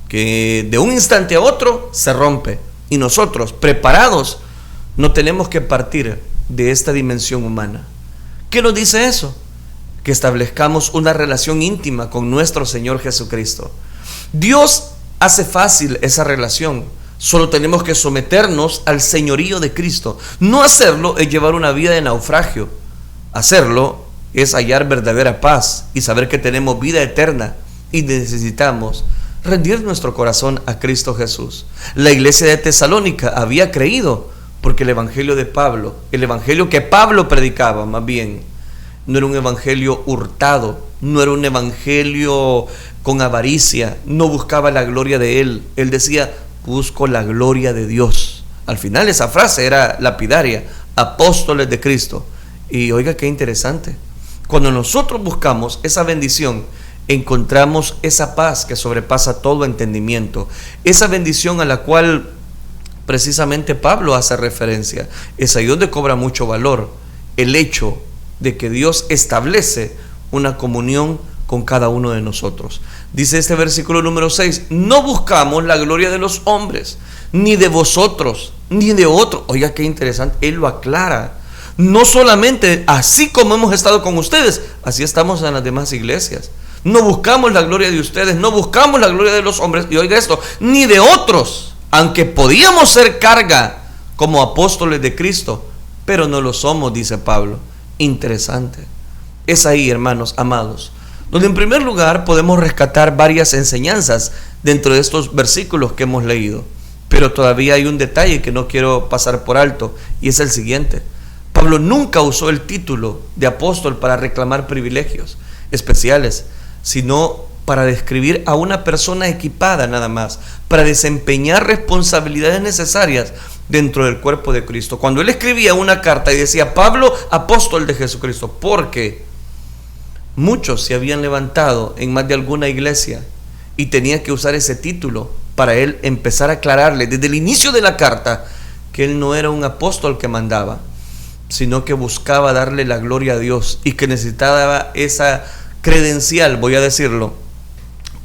que de un instante a otro se rompe, y nosotros, preparados, no tenemos que partir de esta dimensión humana. ¿Qué nos dice eso? Que establezcamos una relación íntima con nuestro Señor Jesucristo. Dios hace fácil esa relación. Solo tenemos que someternos al señorío de Cristo. No hacerlo es llevar una vida de naufragio. Hacerlo es hallar verdadera paz y saber que tenemos vida eterna y necesitamos rendir nuestro corazón a Cristo Jesús. La iglesia de Tesalónica había creído, porque el evangelio de Pablo, el evangelio que Pablo predicaba más bien, no era un evangelio hurtado, no era un evangelio con avaricia, no buscaba la gloria de él. Él decía: busco la gloria de Dios. Al final esa frase era lapidaria: apóstoles de Cristo. Y oiga qué interesante, cuando nosotros buscamos esa bendición, encontramos esa paz que sobrepasa todo entendimiento, esa bendición a la cual precisamente Pablo hace referencia. Es ahí donde cobra mucho valor el hecho de que Dios establece una comunión con cada uno de nosotros. Dice este versículo número 6: no buscamos la gloria de los hombres, ni de vosotros, ni de otros. Oiga qué interesante, él lo aclara. No solamente así como hemos estado con ustedes, así estamos en las demás iglesias. No buscamos la gloria de ustedes, no buscamos la gloria de los hombres, y oiga esto, ni de otros, aunque podíamos ser carga como apóstoles de Cristo, pero no lo somos, dice Pablo. Interesante. Es ahí, hermanos amados, donde en primer lugar podemos rescatar varias enseñanzas dentro de estos versículos que hemos leído. Pero todavía hay un detalle que no quiero pasar por alto, y es el siguiente. Pablo nunca usó el título de apóstol para reclamar privilegios especiales, sino para describir a una persona equipada nada más, para desempeñar responsabilidades necesarias dentro del cuerpo de Cristo. Cuando él escribía una carta y decía: Pablo, apóstol de Jesucristo, porque muchos se habían levantado en más de alguna iglesia y tenía que usar ese título para él empezar a aclararle desde el inicio de la carta que él no era un apóstol que mandaba, sino que buscaba darle la gloria a Dios, y que necesitaba esa credencial, voy a decirlo,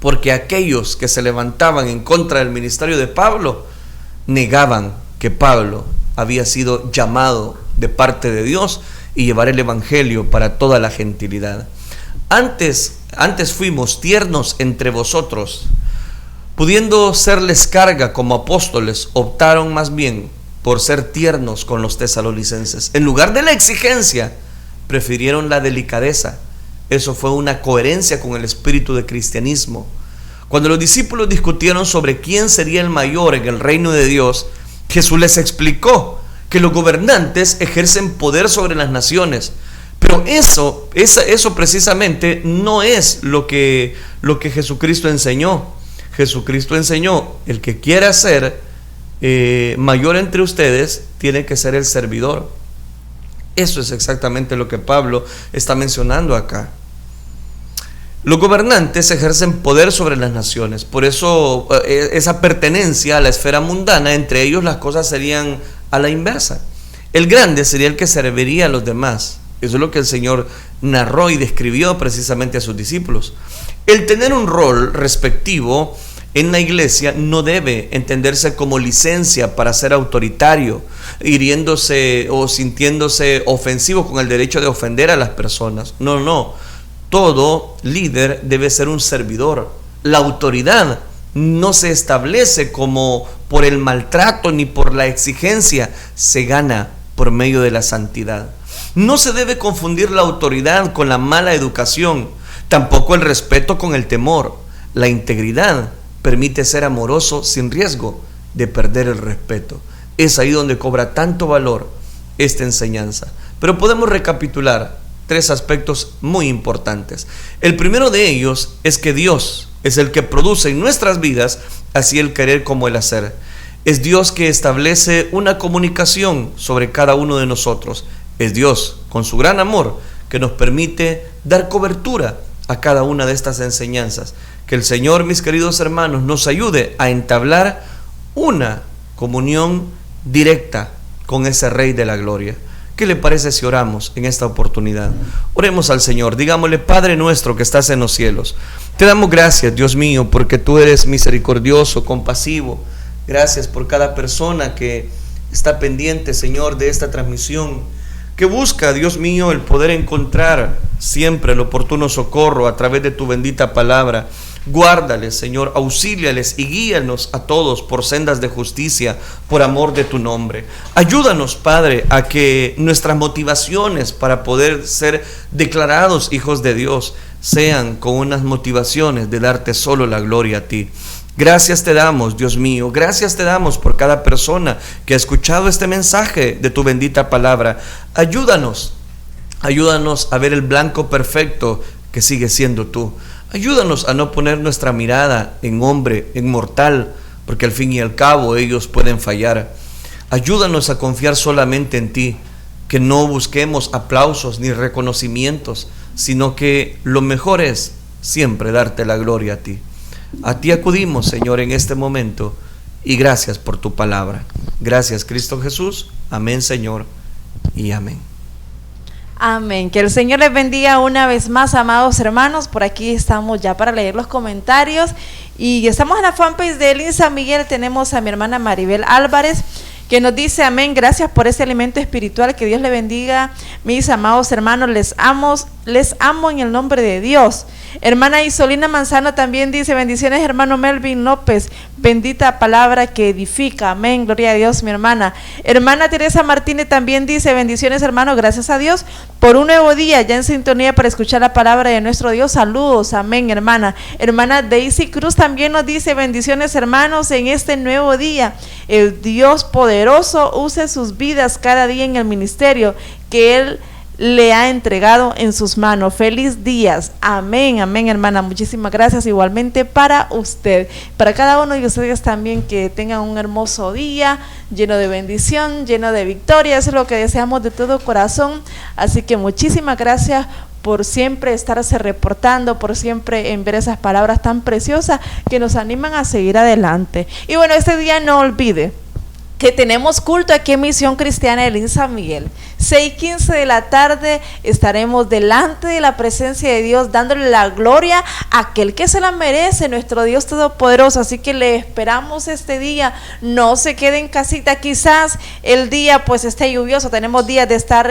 porque aquellos que se levantaban en contra del ministerio de Pablo negaban que Pablo había sido llamado de parte de Dios y llevar el evangelio para toda la gentilidad. Antes fuimos tiernos entre vosotros, pudiendo serles carga como apóstoles, optaron más bien por ser tiernos con los tesalonicenses. En lugar de la exigencia, prefirieron la delicadeza. Eso fue una coherencia con el espíritu de cristianismo. Cuando los discípulos discutieron sobre quién sería el mayor en el reino de Dios, Jesús les explicó que los gobernantes ejercen poder sobre las naciones. Pero eso precisamente no es lo que Jesucristo enseñó. Jesucristo enseñó: el que quiera ser mayor entre ustedes tiene que ser el servidor. Eso es exactamente lo que Pablo está mencionando acá. Los gobernantes ejercen poder sobre las naciones, por eso esa pertenencia a la esfera mundana, entre ellos las cosas serían a la inversa. El grande sería el que serviría a los demás. Eso es lo que el Señor narró y describió precisamente a sus discípulos. El tener un rol respectivo en la iglesia no debe entenderse como licencia para ser autoritario, hiriéndose o sintiéndose ofensivo con el derecho de ofender a las personas. No. Todo líder debe ser un servidor. La autoridad no se establece como por el maltrato ni por la exigencia, se gana por medio de la santidad. No se debe confundir la autoridad con la mala educación, tampoco el respeto con el temor. La integridad permite ser amoroso sin riesgo de perder el respeto. Es ahí donde cobra tanto valor esta enseñanza. Pero podemos recapitular 3 aspectos muy importantes. El primero de ellos es que Dios es el que produce en nuestras vidas así el querer como el hacer. Es Dios que establece una comunicación sobre cada uno de nosotros. Es Dios, con su gran amor, que nos permite dar cobertura a cada una de estas enseñanzas. Que el Señor, mis queridos hermanos, nos ayude a entablar una comunión directa con ese Rey de la Gloria. ¿Qué le parece si oramos en esta oportunidad? Oremos al Señor, digámosle: Padre nuestro que estás en los cielos, te damos gracias, Dios mío, porque tú eres misericordioso, compasivo. Gracias por cada persona que está pendiente, Señor, de esta transmisión, que busca, Dios mío, el poder encontrar siempre el oportuno socorro a través de tu bendita palabra. Guárdales, Señor, auxíliales y guíanos a todos por sendas de justicia, por amor de tu nombre. Ayúdanos, Padre, a que nuestras motivaciones para poder ser declarados hijos de Dios sean con unas motivaciones de darte solo la gloria a ti. Gracias te damos, Dios mío, gracias te damos por cada persona que ha escuchado este mensaje de tu bendita palabra. Ayúdanos a ver el blanco perfecto que sigue siendo tú. Ayúdanos a no poner nuestra mirada en hombre, en mortal, porque al fin y al cabo ellos pueden fallar. Ayúdanos a confiar solamente en ti, que no busquemos aplausos ni reconocimientos, sino que lo mejor es siempre darte la gloria a ti. A ti acudimos, Señor, en este momento, y gracias por tu palabra. Gracias, Cristo Jesús. Amén, Señor, y amén. Amén. Que el Señor les bendiga una vez más, amados hermanos. Por aquí estamos ya para leer los comentarios. Y estamos en la fanpage de Elin San Miguel. Tenemos a mi hermana Maribel Álvarez, que nos dice: amén, gracias por ese alimento espiritual. Que Dios le bendiga, mis amados hermanos. Les amo en el nombre de Dios. Hermana Isolina Manzano también dice: bendiciones, hermano Melvin López, bendita palabra que edifica. Amén, gloria a Dios, mi hermana. Hermana Teresa Martínez también dice: bendiciones, hermano, gracias a Dios por un nuevo día, ya en sintonía para escuchar la palabra de nuestro Dios. Saludos, amén, hermana. Hermana Daisy Cruz también nos dice: bendiciones, hermanos, en este nuevo día. El Dios poderoso use sus vidas cada día en el ministerio que Él le ha entregado en sus manos. Feliz días. Amén, amén, hermana. Muchísimas gracias igualmente para usted, para cada uno de ustedes también, que tengan un hermoso día lleno de bendición, lleno de victoria. Eso es lo que deseamos de todo corazón. Así que muchísimas gracias por siempre estarse reportando, por siempre enviar esas palabras tan preciosas que nos animan a seguir adelante. Y bueno, este día no olvide que tenemos culto aquí en Misión Cristiana Elin San Miguel. 6:15 de la tarde estaremos delante de la presencia de Dios, dándole la gloria a aquel que se la merece, nuestro Dios Todopoderoso. Así que le esperamos este día. No se quede en casita. Quizás el día pues esté lluvioso, tenemos días de estar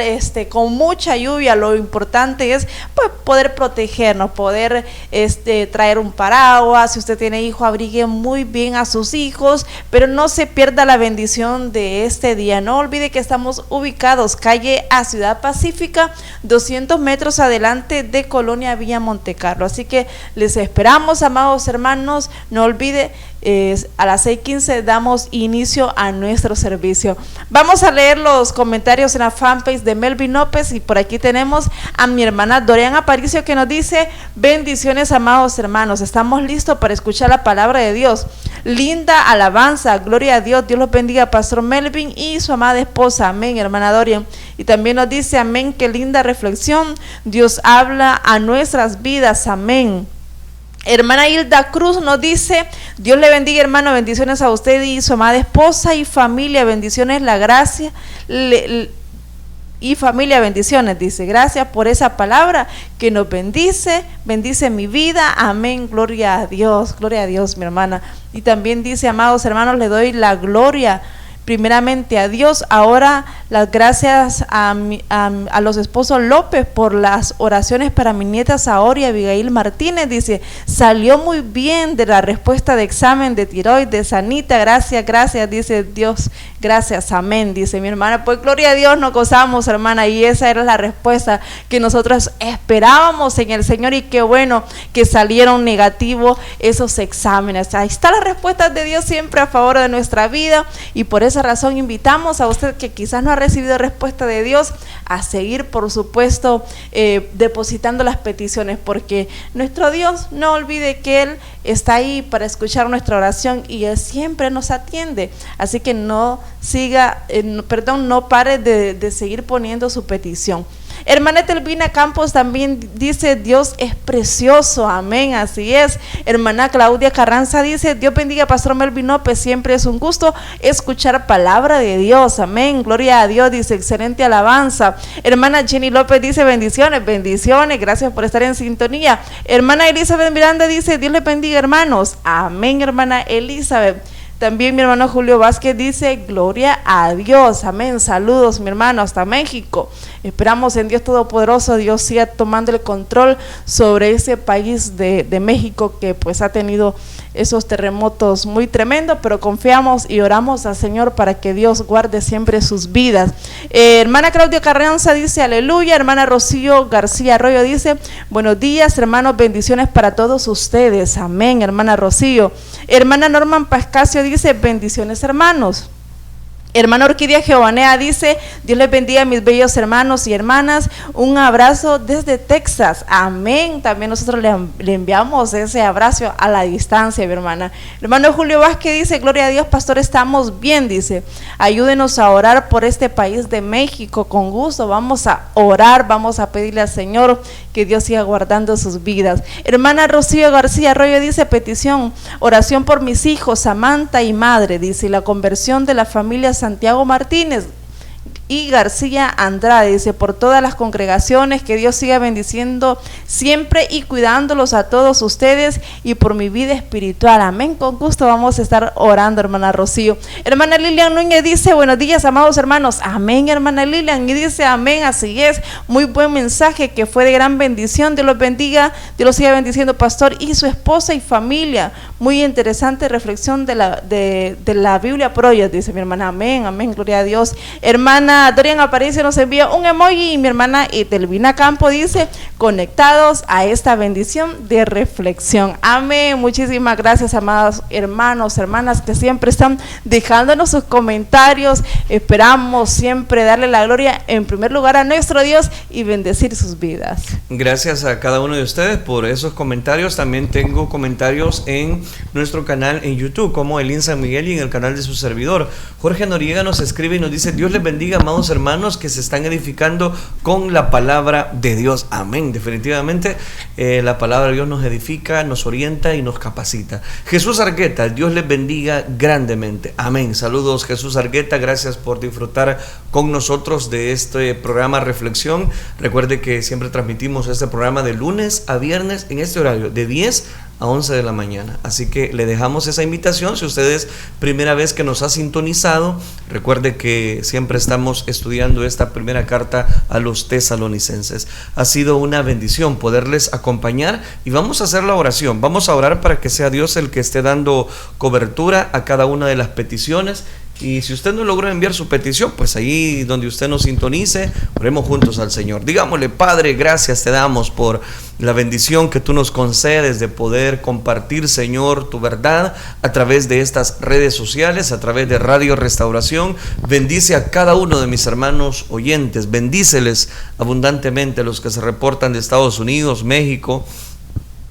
con mucha lluvia. Lo importante es pues poder protegernos, poder traer un paraguas. Si usted tiene hijos, abrigue muy bien a sus hijos, pero no se pierda la bendición de este día. No olvide que estamos ubicados calle a Ciudad Pacífica, 200 metros adelante de Colonia Villa Montecarlo. Así que les esperamos, amados hermanos. No olvide, a las 6:15 damos inicio a nuestro servicio. Vamos a leer los comentarios en la fanpage de Melvin López, y por aquí tenemos a mi hermana Dorian Aparicio, que nos dice: bendiciones, amados hermanos, estamos listos para escuchar la palabra de Dios. Linda alabanza, gloria a Dios. Dios los bendiga, Pastor Melvin y su amada esposa. Amén, hermana Dorian. Y también nos dice: amén, qué linda reflexión. Dios habla a nuestras vidas. Amén. Hermana Hilda Cruz nos dice: Dios le bendiga, hermano, bendiciones a usted y su amada esposa y familia, bendiciones, la gracia y familia, bendiciones. Dice: gracias por esa palabra que nos bendice mi vida. Amén, gloria a Dios, mi hermana. Y también dice: amados hermanos, le doy la gloria primeramente a Dios. Ahora las gracias a los esposos López por las oraciones para mi nieta Saori Abigail Martínez. Dice: salió muy bien de la respuesta de examen de tiroides, Anita, gracias, dice Dios, gracias, amén, dice mi hermana. Pues gloria a Dios, nos gozamos, hermana, y esa era la respuesta que nosotros esperábamos en el Señor, y qué bueno que salieron negativos esos exámenes. Ahí está la respuesta de Dios siempre a favor de nuestra vida, y por esa razón invitamos a usted que quizás no ha recibido respuesta de Dios a seguir, por supuesto, depositando las peticiones, porque nuestro Dios, no olvide que Él está ahí para escuchar nuestra oración y Él siempre nos atiende. Así que no pare de seguir poniendo su petición. Hermana Telvina Campos también dice: Dios es precioso, amén, así es. Hermana Claudia Carranza dice: Dios bendiga a Pastor Melvin López, siempre es un gusto escuchar palabra de Dios, amén, gloria a Dios, dice: excelente alabanza. Hermana Jenny López dice: bendiciones, gracias por estar en sintonía. Hermana Elizabeth Miranda dice: Dios les bendiga, hermanos, amén, hermana Elizabeth. También mi hermano Julio Vázquez dice, gloria a Dios, amén. Saludos, mi hermano, hasta México. Esperamos en Dios Todopoderoso, Dios siga tomando el control sobre ese país de México que pues ha tenido esos terremotos muy tremendos, pero confiamos y oramos al Señor para que Dios guarde siempre sus vidas. Hermana Claudia Carranza dice, aleluya. Hermana Rocío García Arroyo dice, buenos días, hermanos, bendiciones para todos ustedes, amén, hermana Rocío. Hermana Norman Pascasio dice, bendiciones, hermanos. Hermana Orquídea Giovanea dice, Dios les bendiga, mis bellos hermanos y hermanas, un abrazo desde Texas, amén. También nosotros le enviamos ese abrazo a la distancia, mi hermana. Hermano Julio Vázquez dice, gloria a Dios, pastor, estamos bien, dice, ayúdenos a orar por este país de México, con gusto, vamos a orar, vamos a pedirle al Señor que Dios siga guardando sus vidas. Hermana Rocío García Arroyo dice, petición, oración por mis hijos, Samantha y madre, dice, y la conversión de la familia Santiago Martínez y García Andrade, dice, por todas las congregaciones, que Dios siga bendiciendo siempre y cuidándolos a todos ustedes y por mi vida espiritual, amén. Con gusto vamos a estar orando, hermana Rocío. Hermana Lilian Núñez dice, buenos días, amados hermanos, amén, hermana Lilian, y dice, amén, así es, muy buen mensaje que fue de gran bendición, Dios los bendiga, Dios los siga bendiciendo, pastor, y su esposa y familia. Muy interesante reflexión de la Biblia Project, dice mi hermana, amén, amén, gloria a Dios. Hermana Dorian Aparicio nos envía un emoji y mi hermana Etelvina Campo dice, conectados a esta bendición de reflexión, amén. Muchísimas gracias, amados hermanos, hermanas que siempre están dejándonos sus comentarios. Esperamos siempre darle la gloria en primer lugar a nuestro Dios y bendecir sus vidas. Gracias a cada uno de ustedes por esos comentarios. También tengo comentarios en nuestro canal en YouTube, como Elín San Miguel, y en el canal de su servidor. Jorge Noriega nos escribe y nos dice, Dios les bendiga, amados hermanos que se están edificando con la palabra de Dios, amén. Definitivamente la palabra de Dios nos edifica, nos orienta y nos capacita. Jesús Argueta, Dios les bendiga grandemente, amén. Saludos, Jesús Argueta, gracias por disfrutar con nosotros de este programa Reflexión. Recuerde que siempre transmitimos este programa de lunes a viernes en este horario de 10 a 11 de la mañana, así que le dejamos esa invitación. Si usted es primera vez que nos ha sintonizado, recuerde que siempre estamos estudiando esta primera carta a los tesalonicenses. Ha sido una bendición poderles acompañar y vamos a hacer la oración. Vamos a orar para que sea Dios el que esté dando cobertura a cada una de las peticiones. Y si usted no logró enviar su petición, pues ahí donde usted nos sintonice, oremos juntos al Señor. Digámosle, Padre, gracias te damos por la bendición que tú nos concedes de poder compartir, Señor, tu verdad a través de estas redes sociales, a través de Radio Restauración. Bendice a cada uno de mis hermanos oyentes, bendíceles abundantemente a los que se reportan de Estados Unidos, México,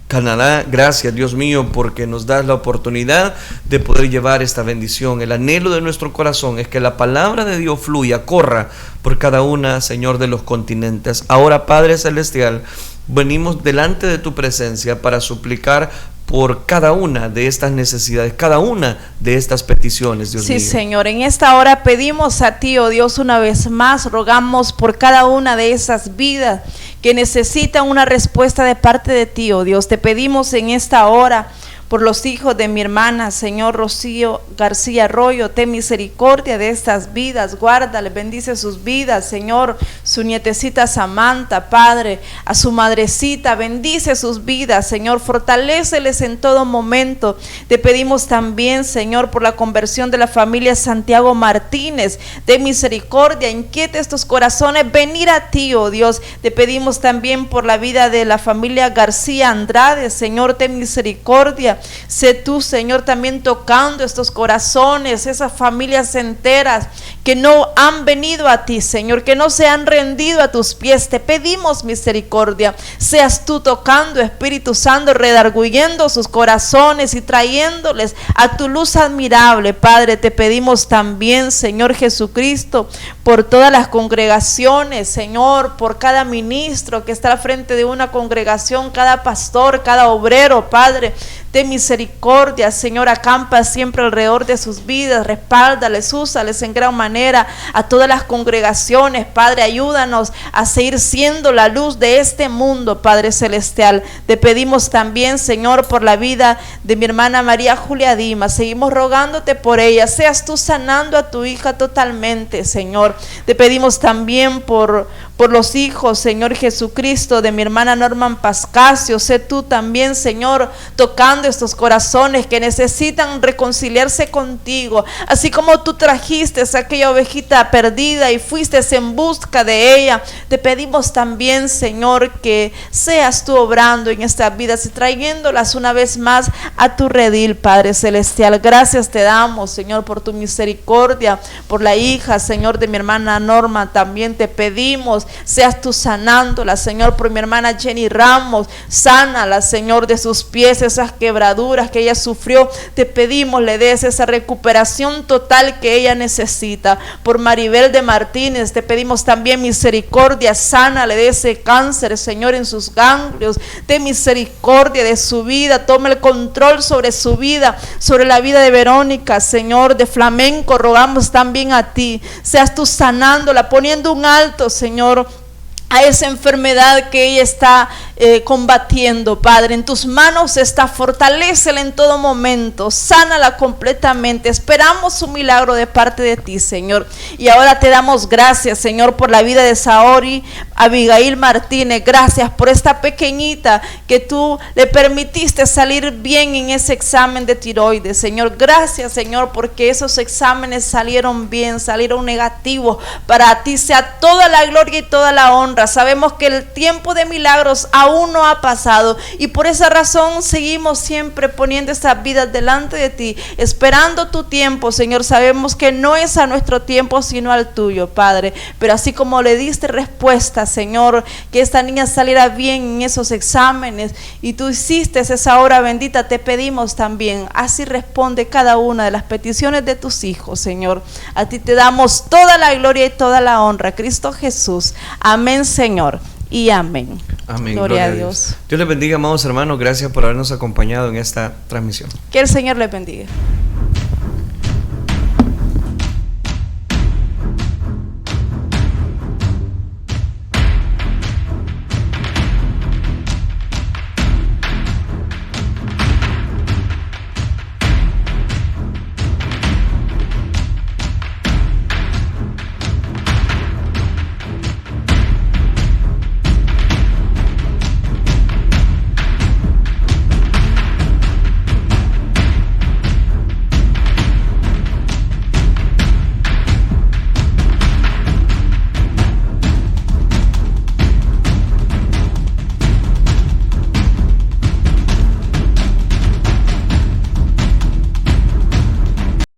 Canadá. Gracias, Dios mío, porque nos das la oportunidad de poder llevar esta bendición. El anhelo de nuestro corazón es que la palabra de Dios fluya, corra por cada una, Señor, de los continentes. Ahora, Padre Celestial, venimos delante de tu presencia para suplicar por cada una de estas necesidades, cada una de estas peticiones, Dios mío. Sí, Señor, en esta hora pedimos a ti, oh Dios, una vez más, rogamos por cada una de esas vidas que necesitan una respuesta de parte de ti, oh Dios. Te pedimos en esta hora por los hijos de mi hermana, Señor Rocío García Arroyo, ten misericordia de estas vidas, guárdale, bendice sus vidas, Señor, su nietecita Samantha, Padre, a su madrecita, bendice sus vidas, Señor, fortaléceles en todo momento. Te pedimos también, Señor, por la conversión de la familia Santiago Martínez, de misericordia, inquieta estos corazones, venir a ti, oh Dios. Te pedimos también por la vida de la familia García Andrade, Señor, ten misericordia. Sé tú, Señor, también tocando estos corazones, esas familias enteras que no han venido a ti, Señor, que no se han rendido a tus pies. Te pedimos misericordia. Seas tú tocando, Espíritu Santo, redarguyendo sus corazones y trayéndoles a tu luz admirable, Padre. Te pedimos también, Señor Jesucristo, por todas las congregaciones, Señor, por cada ministro que está al frente de una congregación, cada pastor, cada obrero, Padre. Ten misericordia, Señor, acampa siempre alrededor de sus vidas, respáldales, úsales en gran manera a todas las congregaciones, Padre, ayúdanos a seguir siendo la luz de este mundo, Padre Celestial. Te pedimos también, Señor, por la vida de mi hermana María Julia Dimas, seguimos rogándote por ella, seas tú sanando a tu hija totalmente, Señor. Te pedimos también por los hijos, Señor Jesucristo, de mi hermana Norman Pascasio, sé tú también, Señor, tocando estos corazones que necesitan reconciliarse contigo, así como tú trajiste a aquella ovejita perdida y fuiste en busca de ella. Te pedimos también, Señor, que seas tú obrando en estas vidas y trayéndolas una vez más a tu redil, Padre Celestial. Gracias te damos, Señor, por tu misericordia, por la hija, Señor, de mi hermana Norma. También te pedimos, seas tú sanándola, Señor, por mi hermana Jenny Ramos. Sánala, Señor, de sus pies, esas quebraduras que ella sufrió. Te pedimos le des esa recuperación total que ella necesita. Por Maribel de Martínez te pedimos también misericordia, sánale de ese cáncer, Señor, en sus ganglios. Ten misericordia de su vida, toma el control sobre su vida, sobre la vida de Verónica, Señor, de Flamenco. Rogamos también a ti, seas tú sanándola, poniendo un alto, Señor, a esa enfermedad que ella está combatiendo, Padre. En tus manos está, fortalécela en todo momento, sánala completamente. Esperamos un milagro de parte de ti, Señor. Y ahora te damos gracias, Señor, por la vida de Saori Abigail Martínez. Gracias por esta pequeñita que tú le permitiste salir bien en ese examen de tiroides, Señor. Gracias, Señor, porque esos exámenes salieron bien, salieron negativos. Para ti sea toda la gloria y toda la honra. Sabemos que el tiempo de milagros aún no ha pasado y por esa razón seguimos siempre poniendo estas vidas delante de ti, esperando tu tiempo, Señor. Sabemos que no es a nuestro tiempo sino al tuyo, Padre, pero así como le diste respuesta, Señor, que esta niña saliera bien en esos exámenes y tú hiciste esa obra bendita, te pedimos también, así responde cada una de las peticiones de tus hijos, Señor. A ti te damos toda la gloria y toda la honra, Cristo Jesús. Amén, Señor, y amén. Amén. Gloria a Dios. Dios les bendiga, amados hermanos. Gracias por habernos acompañado en esta transmisión. Que el Señor les bendiga.